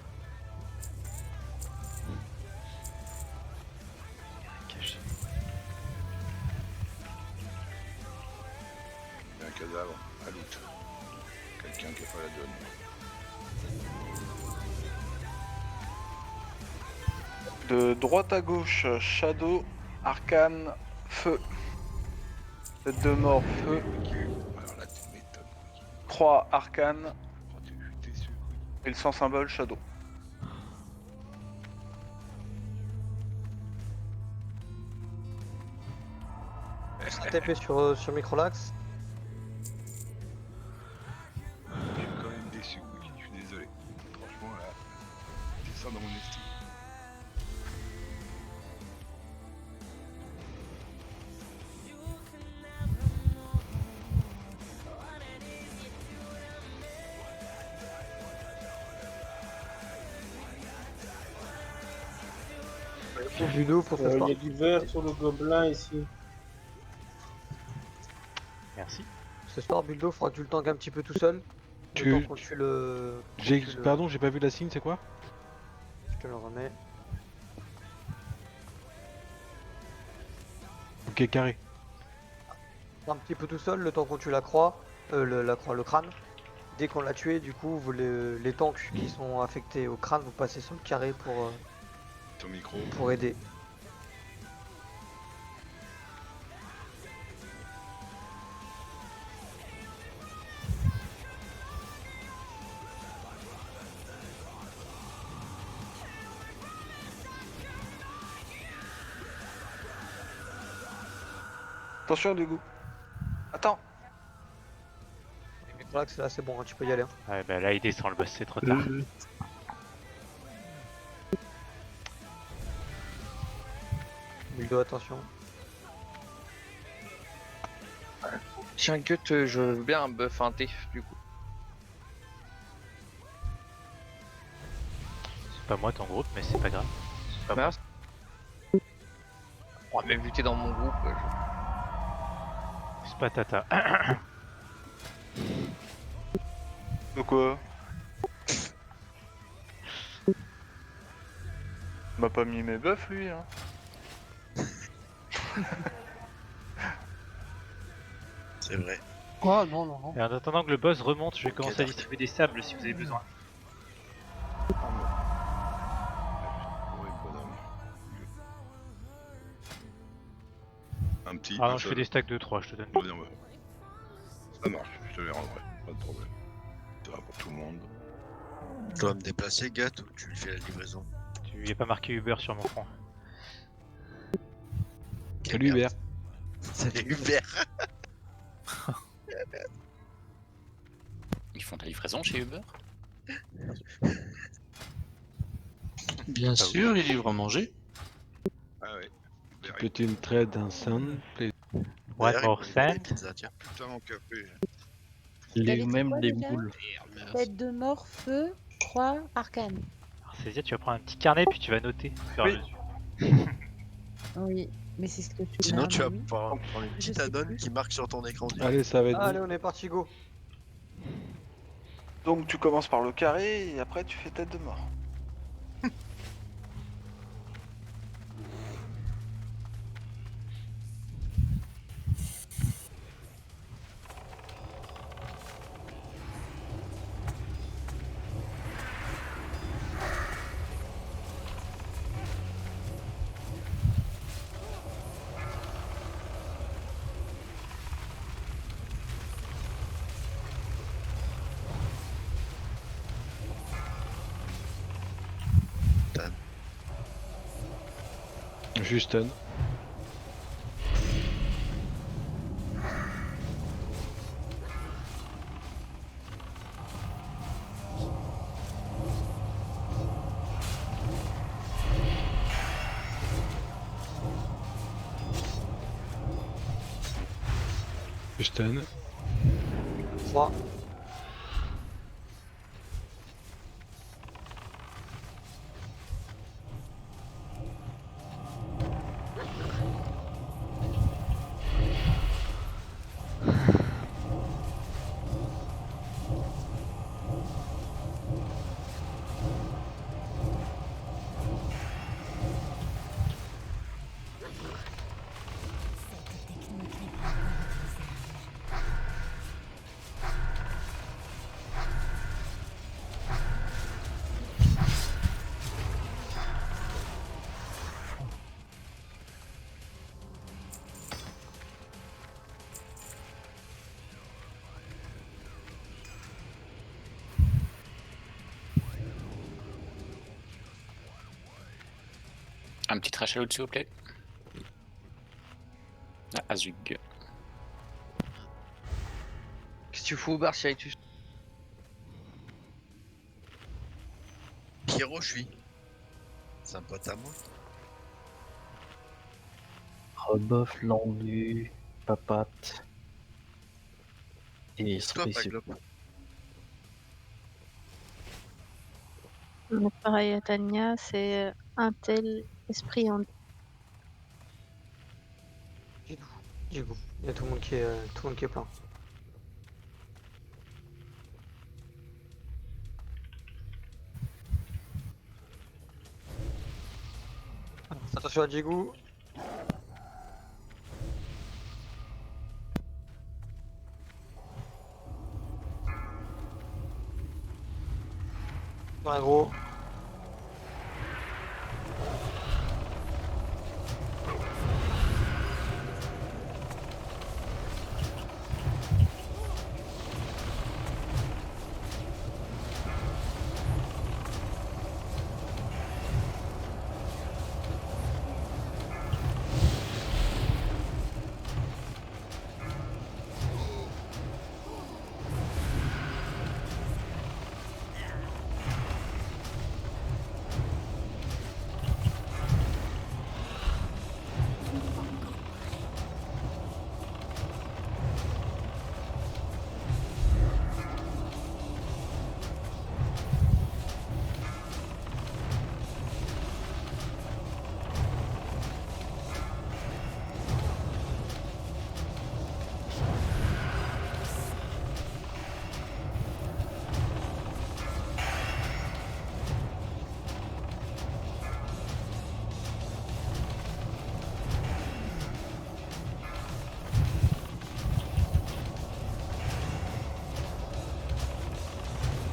Il y a un cadavre à loot. Quelqu'un qui a pas la donne.
De droite à gauche, Shadow, Arcane, Feu. Tête de mort, Feu.
Alors là, tu m'étonnes.
Croix, Arcane.
Oh, t'es sûr.
Et le sans symbole, Shadow.
TP sur Microlax.
Je suis quand même déçu, oui. Je suis désolé. Franchement, là, c'est ça dans mon estime.
Ludo pour ce
Il
soir.
y a du vert sur le gobelin ici.
Merci.
Ce soir, Buldo, faudra que tu le tankes un petit peu tout seul.
Tu-
Le temps qu'on tue le...
Pardon, j'ai pas vu la signe, c'est quoi?
Je te le remets.
Ok, carré.
Un petit peu tout seul, le temps qu'on tue la croix, le crâne. Dès qu'on l'a tué, du coup, vous, les tanks qui sont affectés au crâne, vous passez sur le carré
Ton micro.
pour aider.
Attention, du coup. Attends.
Microlax, là, c'est bon, hein, tu peux y aller. Hein.
Ouais, bah là il descend le boss, c'est trop tard.
Buldo, attention.
Tiens, Gut, je veux bien un buff inté, du coup.
C'est pas moi ton groupe, mais c'est pas grave. C'est pas moi.
Merci. Oh, même vu que t'es dans mon groupe,
C'est pas Tata.
De quoi? M'a pas mis mes buffs, lui, hein.
C'est vrai.
Oh non, non, non.
Et en attendant que le boss remonte, je vais commencer à distribuer des sables si vous avez besoin.
Un petit.
Ah non,
un
je
seul.
fais des stacks de 3, je te donne.
Bon, bien, ouais. Ça marche, je te les rendrai, pas de problème. Ça va pour tout le monde.
Je dois me déplacer, Gat, ou tu lui fais la livraison?
Tu y a pas marqué Uber sur mon front.
Salut Hubert.
Salut Hubert.
Ils font ta livraison chez Uber?
Bien sûr, ils livrent à manger.
Ah ouais.
Peut une trade un sound, please.
One
D'ailleurs,
more
il me faut des
cent.
pizzas, tiens.
Putain, mon café.
Les,
c'est
même
quoi,
les
déjà
boules.
Tête de mort, feu, croix, arcane.
Alors Césia, tu vas prendre un petit carnet puis tu vas noter au fur et à
Oui.
mesure.
Oui, mais c'est ce que tu
Sinon,
m'as
tu vas
dit.
pouvoir prendre une
Je
petite
sais
add-on
plus.
qui marque sur ton écran.
Allez, ça va être
Allez,
bon.
on est parti, go.
Donc tu commences par le carré et après tu fais tête de mort.
Juste un. Juste un.
3.
Un petit rachalot s'il vous plaît. Ah, Azug.
Qu'est-ce que tu fous au bar, Cyrus?
Pierrot, je suis. C'est un pote à moi.
Reboff, Landu, Papate. Et
Toi,
Space.
Paglop.
Pareil à Tania, c'est un tel esprit en
Du coup, il y a tout le monde qui est plein. Attention à Diego. Dans gros.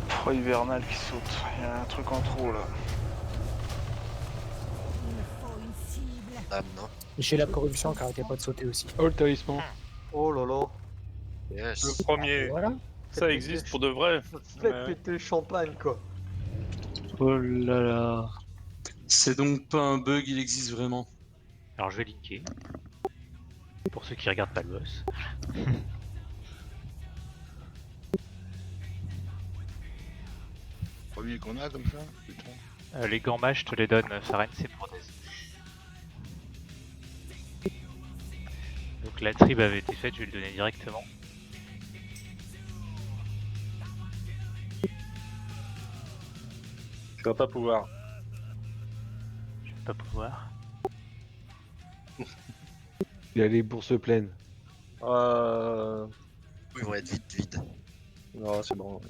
Froid hivernal qui saute. Il y a un truc en trop là.
Ah non.
J'ai la corruption qui arrêtait pas de sauter aussi.
Oh le talisman.
Oh là là.
Yes.
Le premier.
Voilà.
Ça existe pour de vrai.
Faites péter le champagne quoi.
Oh là là.
C'est donc pas un bug, il existe vraiment.
Alors je vais linker. Pour ceux qui regardent pas le boss.
Premier qu'on a comme ça, putain.
Les gants mâches, je te les donne, Faren, c'est pour des. Donc la tribe avait été faite, je vais le donner directement.
Tu vas pas pouvoir.
Je vais pas pouvoir.
Il a les bourses pleines.
Ils vont être vite vides.
Non, c'est bon.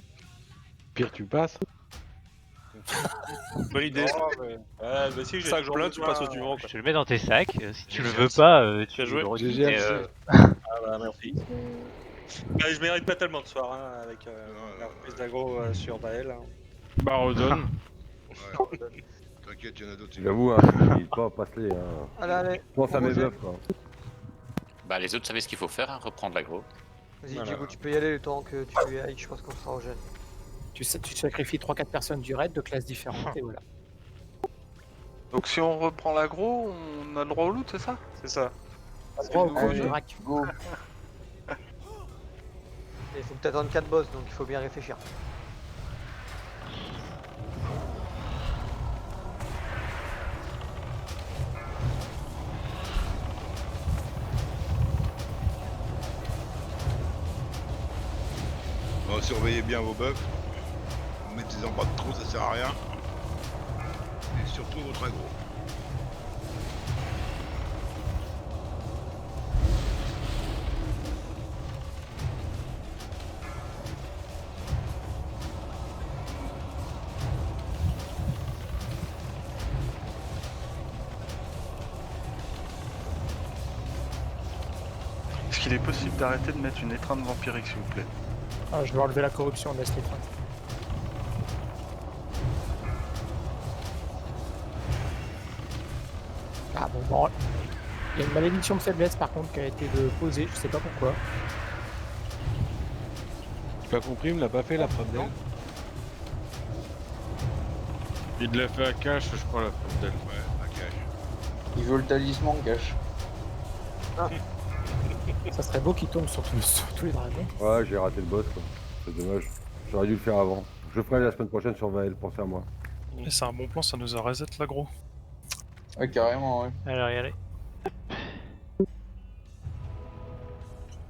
Pire, tu passes.
Bonne idée. Ouais, bah si, j'ai toujours plein, tu passes au suivant.
Je te le mets dans tes sacs. Si tu le veux pas, tu
joué.
le redis.
GG.
Ah bah merci. Bah, je mérite pas tellement de soir hein, avec la reprise d'aggro sur Baël. Hein.
Bah redonne.
Ouais. T'inquiète, il y en a d'autres.
J'avoue, hein, pas passe-les. Hein.
Allez,
Je pense à mes bluffs, quoi.
Bah les autres savaient ce qu'il faut faire, hein, reprendre l'aggro.
Vas-y,
Voilà.
Diego, tu peux y aller le temps que tu y ailles, je pense qu'on sera au gel.
Tu sacrifies 3-4 personnes du raid de classes différentes et voilà.
Donc si on reprend l'aggro, on a le droit au loot, c'est ça?
C'est ça.
Droit au
Allez,
Drac.
go. Il faut que t'attendes 4 boss, donc il faut bien réfléchir.
Bon, surveillez bien vos buffs. Mettez-en pas de trop, ça sert à rien. Et surtout votre aggro.
Est-ce qu'il est possible d'arrêter de mettre une étreinte vampirique, s'il vous plaît?
Ah, je vais enlever la corruption, laisse les points. Ah bon, il y a une malédiction de faiblesse par contre qui a été posée, je sais pas pourquoi.
J'ai pas compris, il me l'a pas fait la frappe d'elle.
Il l'a fait à cash, je crois, la frappe d'elle.
Ouais, à cash.
Il veut le talisman, cache.
Ah.
Ça serait beau qu'il tombe sur tous les dragons.
Ouais, j'ai raté le boss, quoi. C'est dommage. J'aurais dû le faire avant. Je ferai la semaine prochaine sur Vael, pensez à moi.
Mais c'est un bon plan, ça nous a reset l'aggro.
Ouais, carrément, ouais.
Alors, y aller.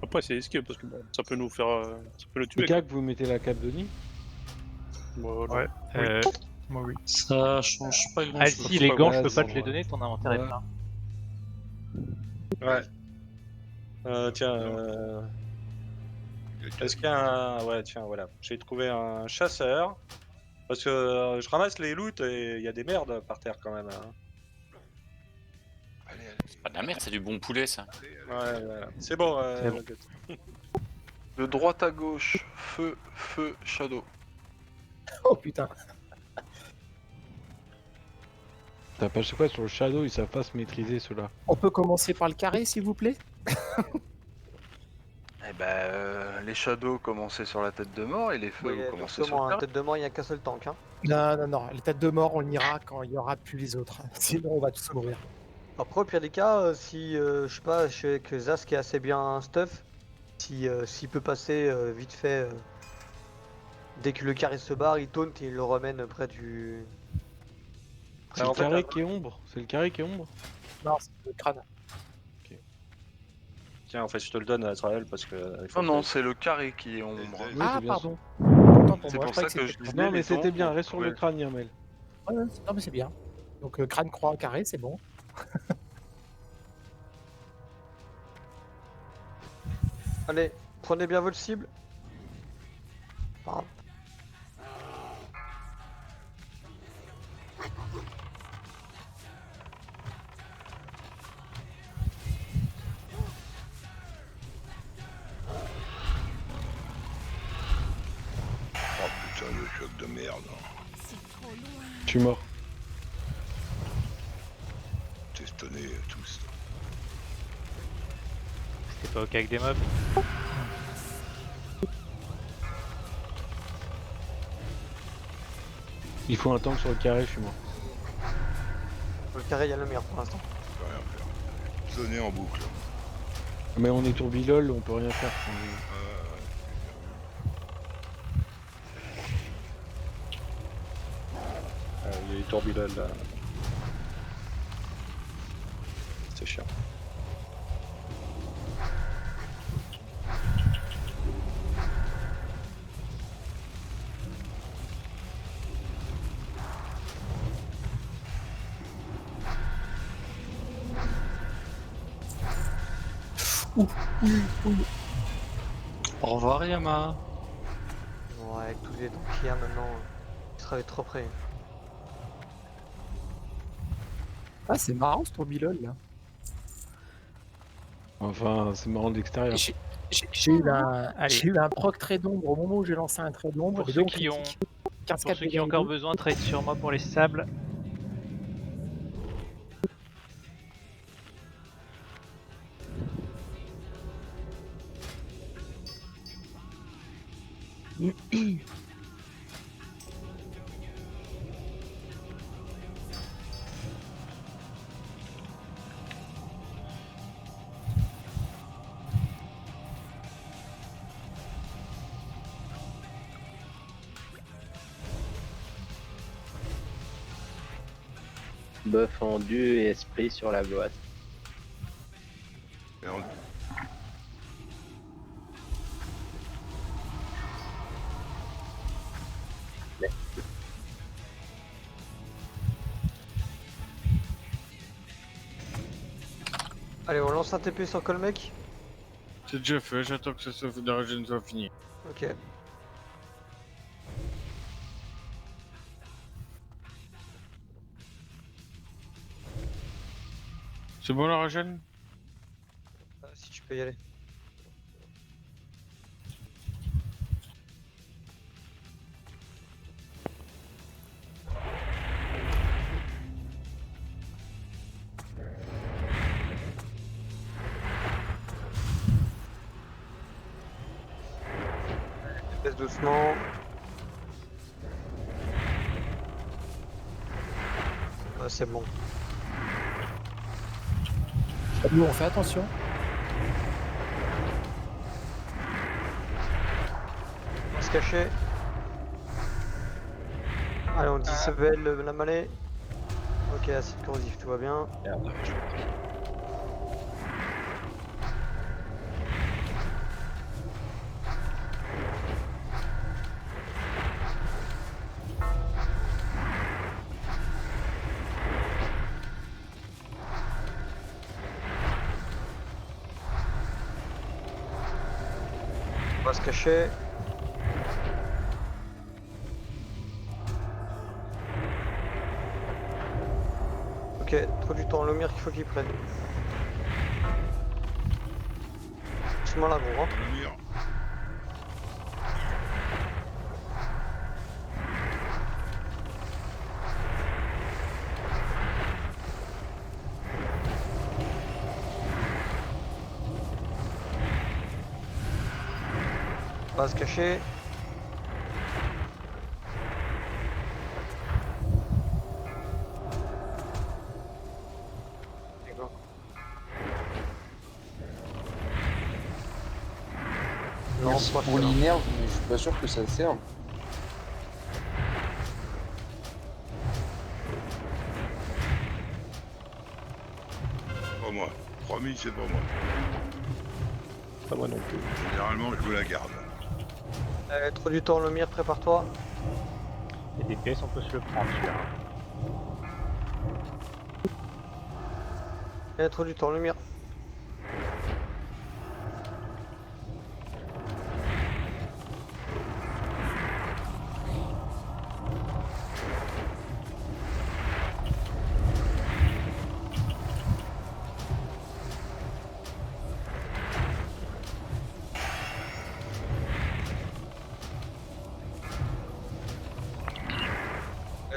Après, c'est risqué parce que bon, ça peut nous faire. Ça peut le tuer.
Le cas que vous mettez la cape de nid.
Voilà.
Ouais. Moi, oui.
Ça change pas grand
Ah,
chose.
si, les gants, je peux pas te les donner, ton inventaire est plein.
Ouais. Tiens. Est-ce qu'il y a un. Ouais, tiens, voilà. J'ai trouvé un chasseur. Parce que je ramasse les loots et il y a des merdes par terre quand même. Hein.
C'est pas de la merde, c'est du bon poulet ça.
Ouais, voilà. C'est bon.
C'est bon.
De droite à gauche, feu, feu, shadow.
Oh putain.
T'as pas, je sais quoi, sur le shadow, ils savent pas se maîtriser ceux-là.
On peut commencer par le carré s'il vous plaît?
Eh ben, les shadows commençaient sur la tête de mort et les feux
Oui,
vous commencez sur
exactement,
le
hein,
carré.
tête de mort, il n'y a qu'un seul tank. Hein.
Non, les têtes de mort on ira quand il y aura plus les autres. Sinon on va tous mourir.
Après, au pire des cas, si je sais pas, je sais que Zask est assez bien stuff, s'il peut passer vite fait, dès que le carré se barre, il taunt et il le ramène près du.
C'est le carré qui est ombre. C'est le carré qui est ombre.
Non, c'est le crâne.
Tiens, en fait, je te le donne à Israël parce que.
Non, c'est le carré qui est ombre.
Ah, pardon.
C'est pour ça que je disais.
Non, mais
les
c'était
ombres,
bien,
vous
reste sur
pouvez-
le crâne, Yamel.
Ouais, non mais c'est bien. Donc crâne, croix, carré, c'est bon.
Allez, prenez bien votre cible. Ah.
Oh putain, le choc de merde.
Je suis mort.
Testonné tous.
C'était pas ok avec des mobs.
Il faut un tank sur le carré, je suis mort.
Le carré, il y a le mire pour l'instant.
On peut rien faire. Sonner en boucle.
Mais on est tourbilol, on peut rien faire.
Il y a les tourbillons là. C'est chiant.
Au revoir Yama.
Ouais, avec tous les dons qu'il y a maintenant, il sera trop près.
Ah, c'est marrant ce tourbillon là.
Enfin, c'est marrant de l'extérieur.
J'ai eu un proc trait d'ombre au moment où j'ai lancé un trait d'ombre.
Pour ceux qui ont, encore besoin, trade sur moi pour les sables.
Bœuf fendu et esprit sur la boîte.
Allez, on lance un TP sur Colmec.
C'est déjà fait, j'attends que la régène soit finie.
Ok.
C'est bon la régène?
Si tu peux y aller. Laisse doucement. Ouais, c'est bon.
Nous on fait attention.
On va se cacher. Allez, on disabelle la mêlée. Ok, acide corrosif, tout va bien. On va se cacher. Ok, trop du temps, Lomir qu'il faut qu'il prenne. Doucement là, gros. On va se cacher. Non,
Merci
pas
pour
faire.
l'inerve, mais je suis pas sûr que ça serve.
Pas moi. Promis, c'est pas moi.
Pas moi non plus.
Généralement, je me la garde.
Trop du temps, Lomir, prépare-toi.
Les DPS, on peut se le prendre celui-là.
Trop du temps, Lomir.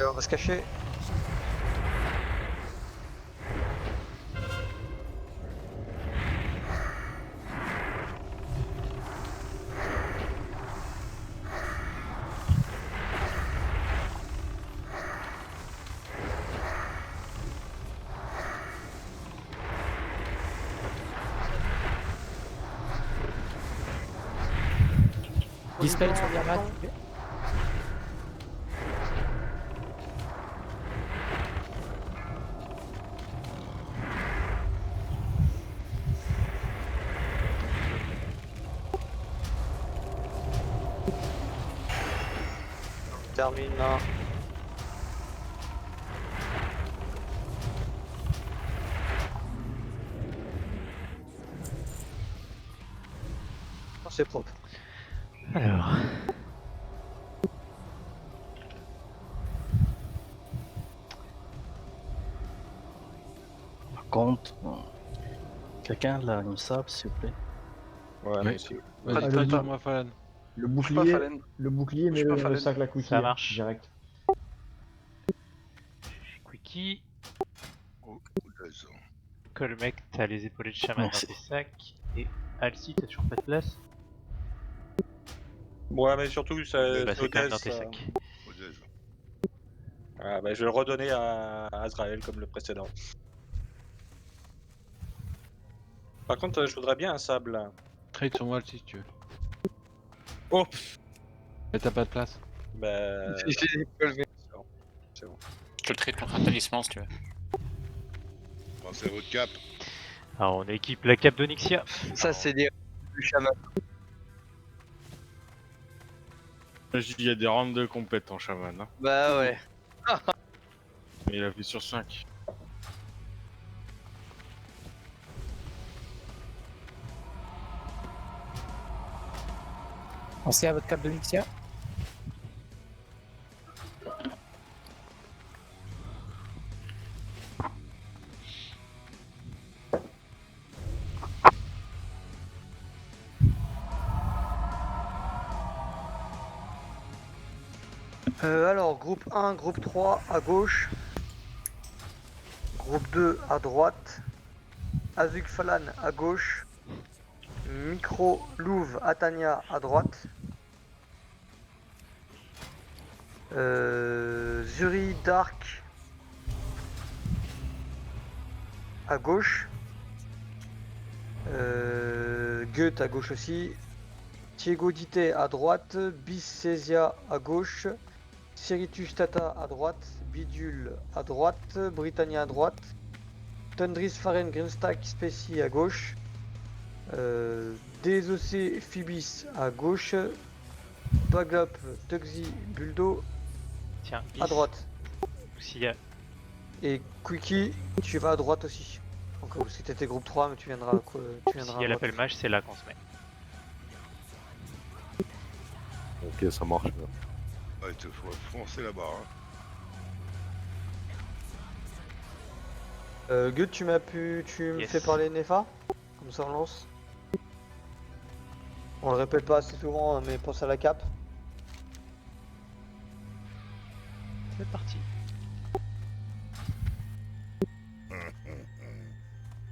On va se cacher.
Dispel sur Yermat.
Termine là. c'est propre.
Alors.
Par contre, quelqu'un là, une sable, s'il vous plaît.
Ouais,
mais
aussi.
Vas-y,
le-
passe sur moi, Falan.
Le
Bouge pas,
bouclier,
Fallen.
le bouclier,
Bouge
mais
pas,
le
Fallen.
sac la cookie.
Ça marche.
Direct.
Quickie.
Deux ans.
Colmec, t'as les épaulettes de chaman
Merci.
dans tes sacs. Et Alcy, t'as toujours pas de place.
Ouais, mais surtout, ça,
Bah, c'est quand même dans tes
Odès,
sacs.
Ah, bah, je vais le redonner à Azrael comme le précédent. Par contre, je voudrais bien un sable. Là.
Trade sur moi, Alcy, si tu veux.
Oh
Mais t'as pas de place.
Bah.
C'est
bon.
Je te le trade contre un talisman si tu veux.
Pensez à votre cap.
Alors, on équipe la cape d'Onyxia.
Ça, c'est des du chaman.
Il y a des rounds de compète en chaman. Hein.
Bah ouais.
Mais il a fait sur 5.
Pensez à votre cap de Nixia.
Alors, groupe 1, groupe 3 à gauche. Groupe 2 à droite. Azuk Falan à gauche. Micro Louve Atania à droite. Zuri Dark à gauche. Goethe à gauche aussi. Diego Dite à droite. Bis Cesia à gauche. Siritus Tata à droite. Bidule à droite. Britannia à droite. Tundris Faren Greenstack Specie à gauche. Désossé Phibis à gauche. Dwaglop Tuxi Buldo
Tiens,
à droite.
S'il y a...
Et Quickie, tu vas à droite aussi. Donc, parce que t'étais groupe 3, mais tu viendras, tu viendras
S'il y a
à droite.
l'appel mage, c'est là qu'on se met.
Ok, ça marche bien.
Ouais, il te faut foncer là-bas. Hein.
Gut, tu me fais parler Nefa. Comme ça on lance. On le répète pas assez souvent, mais pense à la cape.
C'est parti.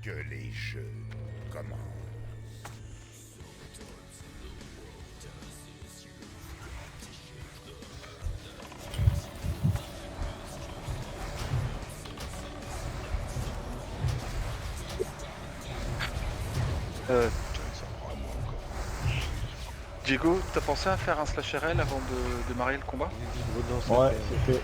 Que les jeux commencent.
Diego, t'as pensé à faire un slash RL avant de démarrer le combat?
Ouais, c'est fait.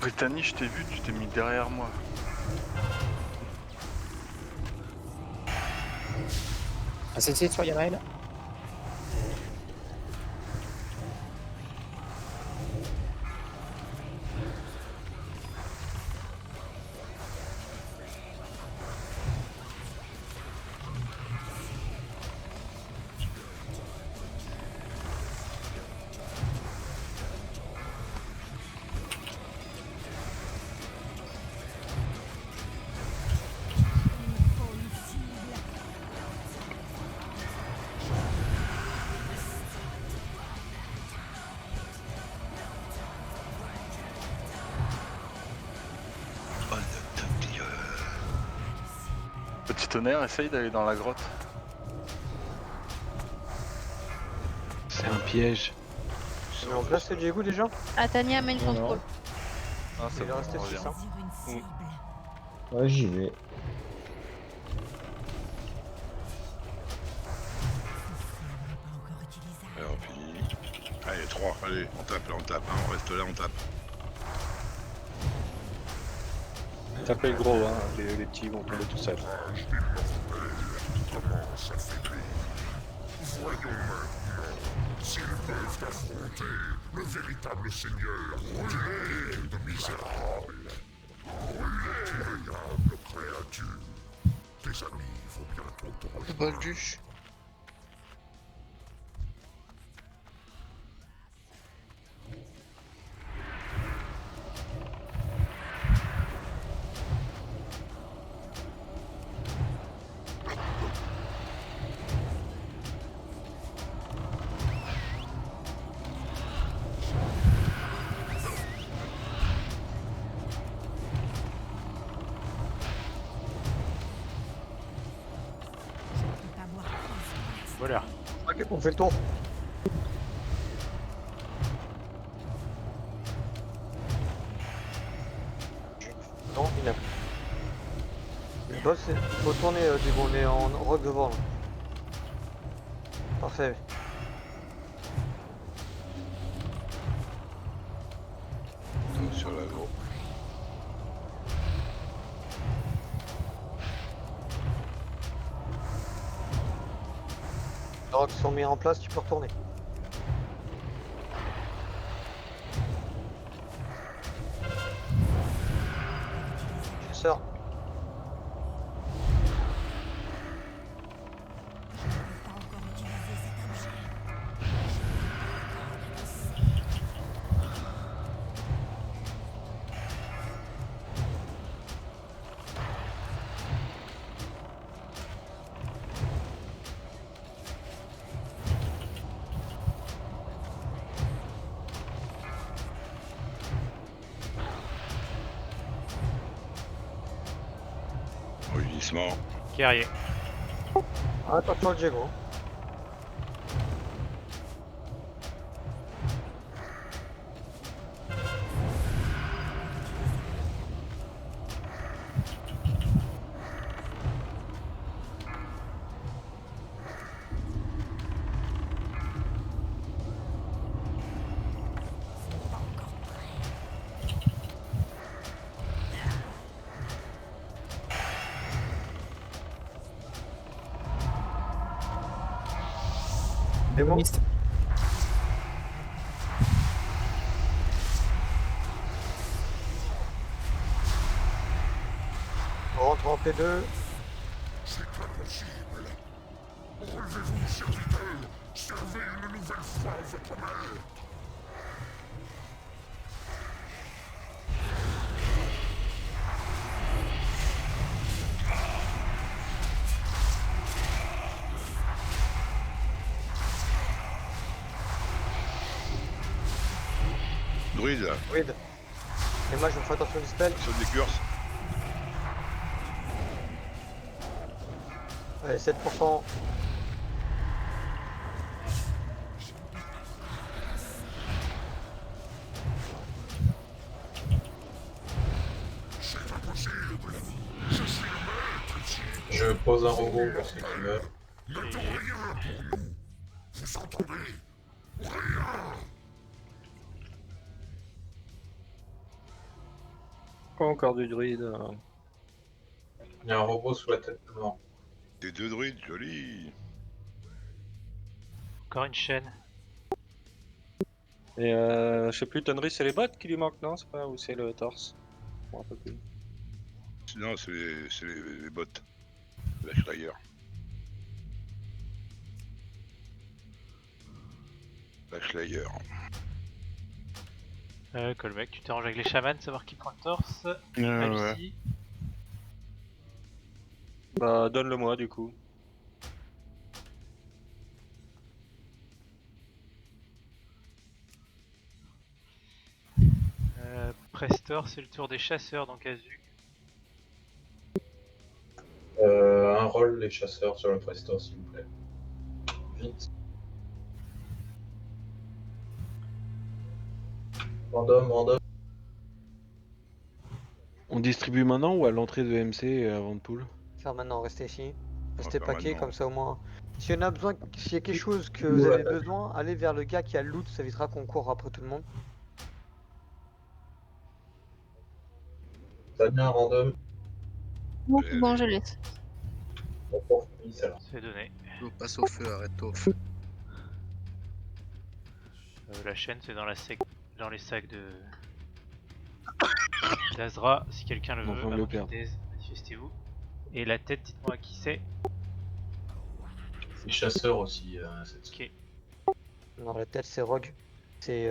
Brittany, je t'ai vu, tu t'es mis derrière moi.
Associé sur Yamael.
Petit tonnerre, essaye d'aller dans la grotte.
C'est un piège.
Tu mets en place le Diego déjà?
Atania main control.
Ah,
Il est resté
on
6
revient.
hein.
Ouais, j'y vais.
Allez, 3, allez, on tape là, on tape, hein, on reste là, on tape.
Tapez le gros, hein, les petits vont tomber tout seuls.
S'ils peuvent affronter le véritable seigneur du monde de misérables. Incroyable créature. Tes amis vont bientôt te rejoindre.
Bolduche.
Voilà.
Ok, on fait le tour. Non, il a. Le boss, il faut tourner, Diego, on est en rock devant là. Parfait.
Sur la gros.
Les rocks sont mis en place, tu peux retourner. Chasseur.
Rugissement.
Guerrier.
Ah, attention le Diego. C'est bon. On rentre en P2.
C'est pas possible. Relevez-vous, serviteur. Servez une nouvelle fois votre maître.
Druide.
Druide. Les mages, on fait attention au dispel.
Saute des curses.
Allez, 7%.
C'est impossible. Je suis le maître ici.
Je pose un robot pour ceux qui veulent.
Ne pour rien pour nous. Vous entendez? Rien.
Pas encore du druide.
Il y a un robot sous la tête de mort.
Des 2 druides, joli.
Encore une chaîne.
Et je sais plus, Tonry, c'est les bottes qui lui manquent, non? C'est pas, ou c'est le torse? Je me rappelle plus.
Non, c'est les bottes. La Schreier. La Schreier.
Colmec, tu t'arranges avec les chamans, savoir qui prend le torse.
Ouais.
Alicie.
Bah, donne-le moi du coup.
Prestor, c'est le tour des chasseurs, donc Azuk.
Un rôle les chasseurs sur le Prestor, s'il vous plaît. Vite. Random.
On distribue maintenant ou à l'entrée de MC avant de pool?
Faire maintenant, restez ici. Restez
faire
paquet,
maintenant.
comme ça au moins. S'il y en a besoin, s'il y a quelque chose que vous avez besoin, allez vers le gars qui a le loot, ça évitera qu'on court après tout le monde.
Ça devient random.
Non, c'est bon, je laisse.
C'est donné.
On passe au feu, arrête-toi au feu.
La chaîne, c'est dans dans les sacs de d'Azra. Si quelqu'un le
Bon,
veut,
on le perd.
manifestez-vous. Et la tête, dites-moi qui c'est.
C'est chasseur aussi.
Ok.
Non, la tête c'est Rogue. C'est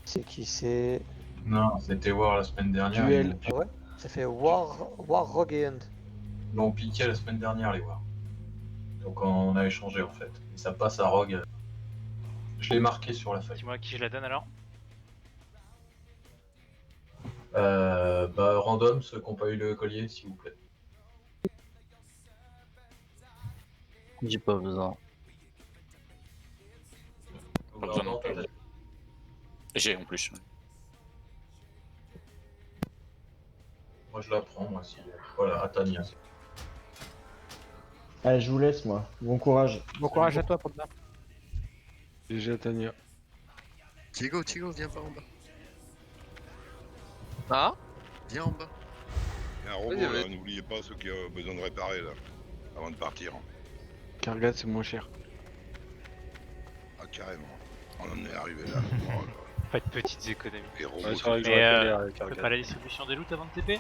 c'est qui c'est.
Non, c'était War la semaine dernière.
Duel. Ah ouais. Ça fait War Rogue et End.
Ils l'ont piqué la semaine dernière, les War. Donc on a échangé en fait. Et ça passe à Rogue. Je l'ai marqué sur la feuille.
Dis-moi qui je la donne alors.
Bah random, ceux qui n'ont pas eu le collier, s'il vous plaît.
J'ai pas besoin.
Pas besoin non plus. J'ai en plus.
Moi je la prends, moi si. Voilà, Atania.
Allez, je vous laisse, moi. Bon courage.
Bon courage à toi, Panda.
GG Tania.
Tigo, viens par en bas.
Ah?
Viens en bas.
Il y a un robot là, n'oubliez pas ceux qui ont besoin de réparer là, avant de partir.
Cargad c'est moins cher.
Ah carrément, on en est arrivé là. Oh, là.
Pas de petites économies.
Les robots,
Ouais, c'est vrai que
Et
j'aurais pu aller avec
on peut
Arcade.
pas la distribution des loots avant de TP?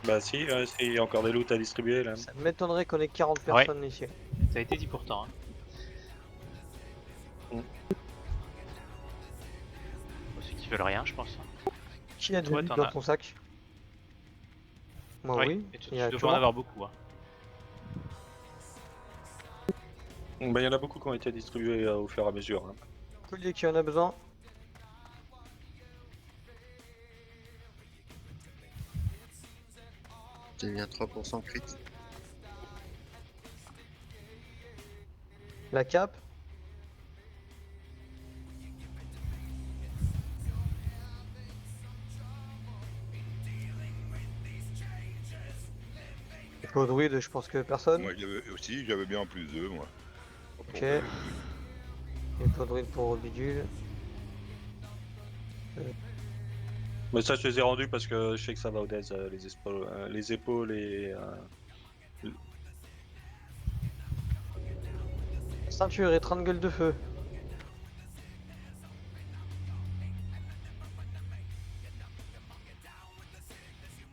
Bah si, il y a encore des loots à distribuer là.
Ça m'étonnerait qu'on ait 40 personnes ici.
Ça a été dit pourtant. Hein. Pour ceux qui veulent rien, je pense.
Qui a de
Toi,
loot
t'en
dans
as.
ton sac? Moi oui.
Et tu
Il y a
dois
toi.
en avoir beaucoup. Hein.
Bah il y en a beaucoup qui ont été distribués au fur et à mesure. Hein.
Collier qui en a besoin.
J'ai mis un 3% crit.
La cape. Le druide, je pense que personne.
Moi aussi, j'avais bien en plus 2 moi.
Ok. Et le druide pour bidule.
Mais ça je les ai rendus parce que je sais que ça va au Dez, les épaules et...
Ceinture et 30 gueules de feu.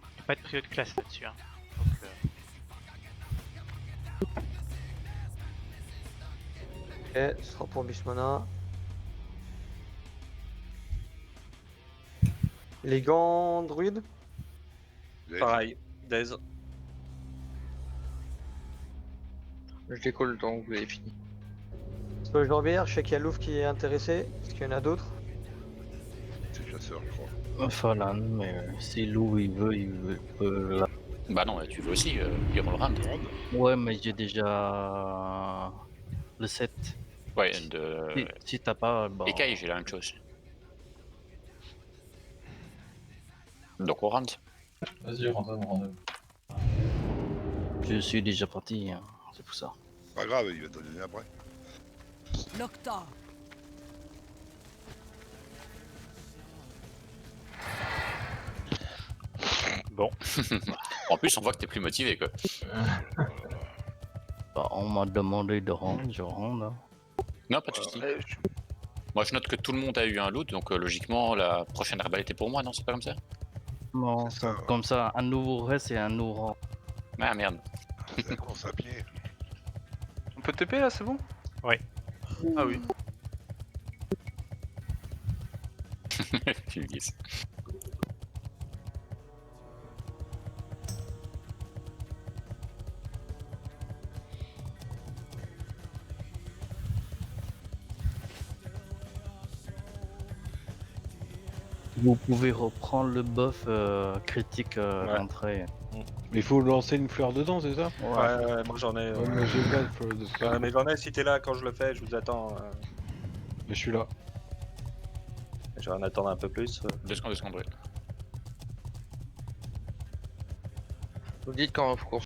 Il n'y a pas de prio de classe là-dessus. Hein.
Ok, ce sera pour Bismana. Les gants druides.
Pareil, Dez.
Je décolle donc vous avez fini.
Sur le jambière, je sais qu'il y a Louvre qui est intéressé. Est-ce qu'il y en a d'autres?
C'est chasseur, je crois.
Falan, mais si Lou il veut là.
Bah non, tu veux aussi, durant le round.
Ouais, mais j'ai déjà le 7.
Ouais, de...
Si t'as pas, bon.
Et Kai, j'ai la même chose. Donc on rentre.
Vas-y, random.
Je suis déjà parti, hein. C'est pour ça.
Pas grave, il va te donner après.
Nocta.
Bon.
En plus, on voit que t'es plus motivé quoi.
Bah, on m'a demandé de rendre, je rends là.
Non, pas de soucis. Moi, je note que tout le monde a eu un loot, donc logiquement, la prochaine arbalète est pour moi, non? C'est pas comme ça?
Non, c'est comme ça, un nouveau reste et un nouveau rang.
Ah merde.
C'est la course à pied.
On peut TP là, c'est bon?
Ouais.
Ah oui.
Tu le dis.
Vous pouvez reprendre le buff critique d'entrée.
Mais il faut lancer une fleur dedans, c'est ça?
Ouais, moi j'en ai.
Ouais, mais j'ai pas de fleur de
Ouais, mais j'en ai, si t'es là quand je le fais, je vous attends.
Mais je suis là.
Je vais en attendre un peu plus.
2 secondes, ouais.
Vous dites quand faut qu'on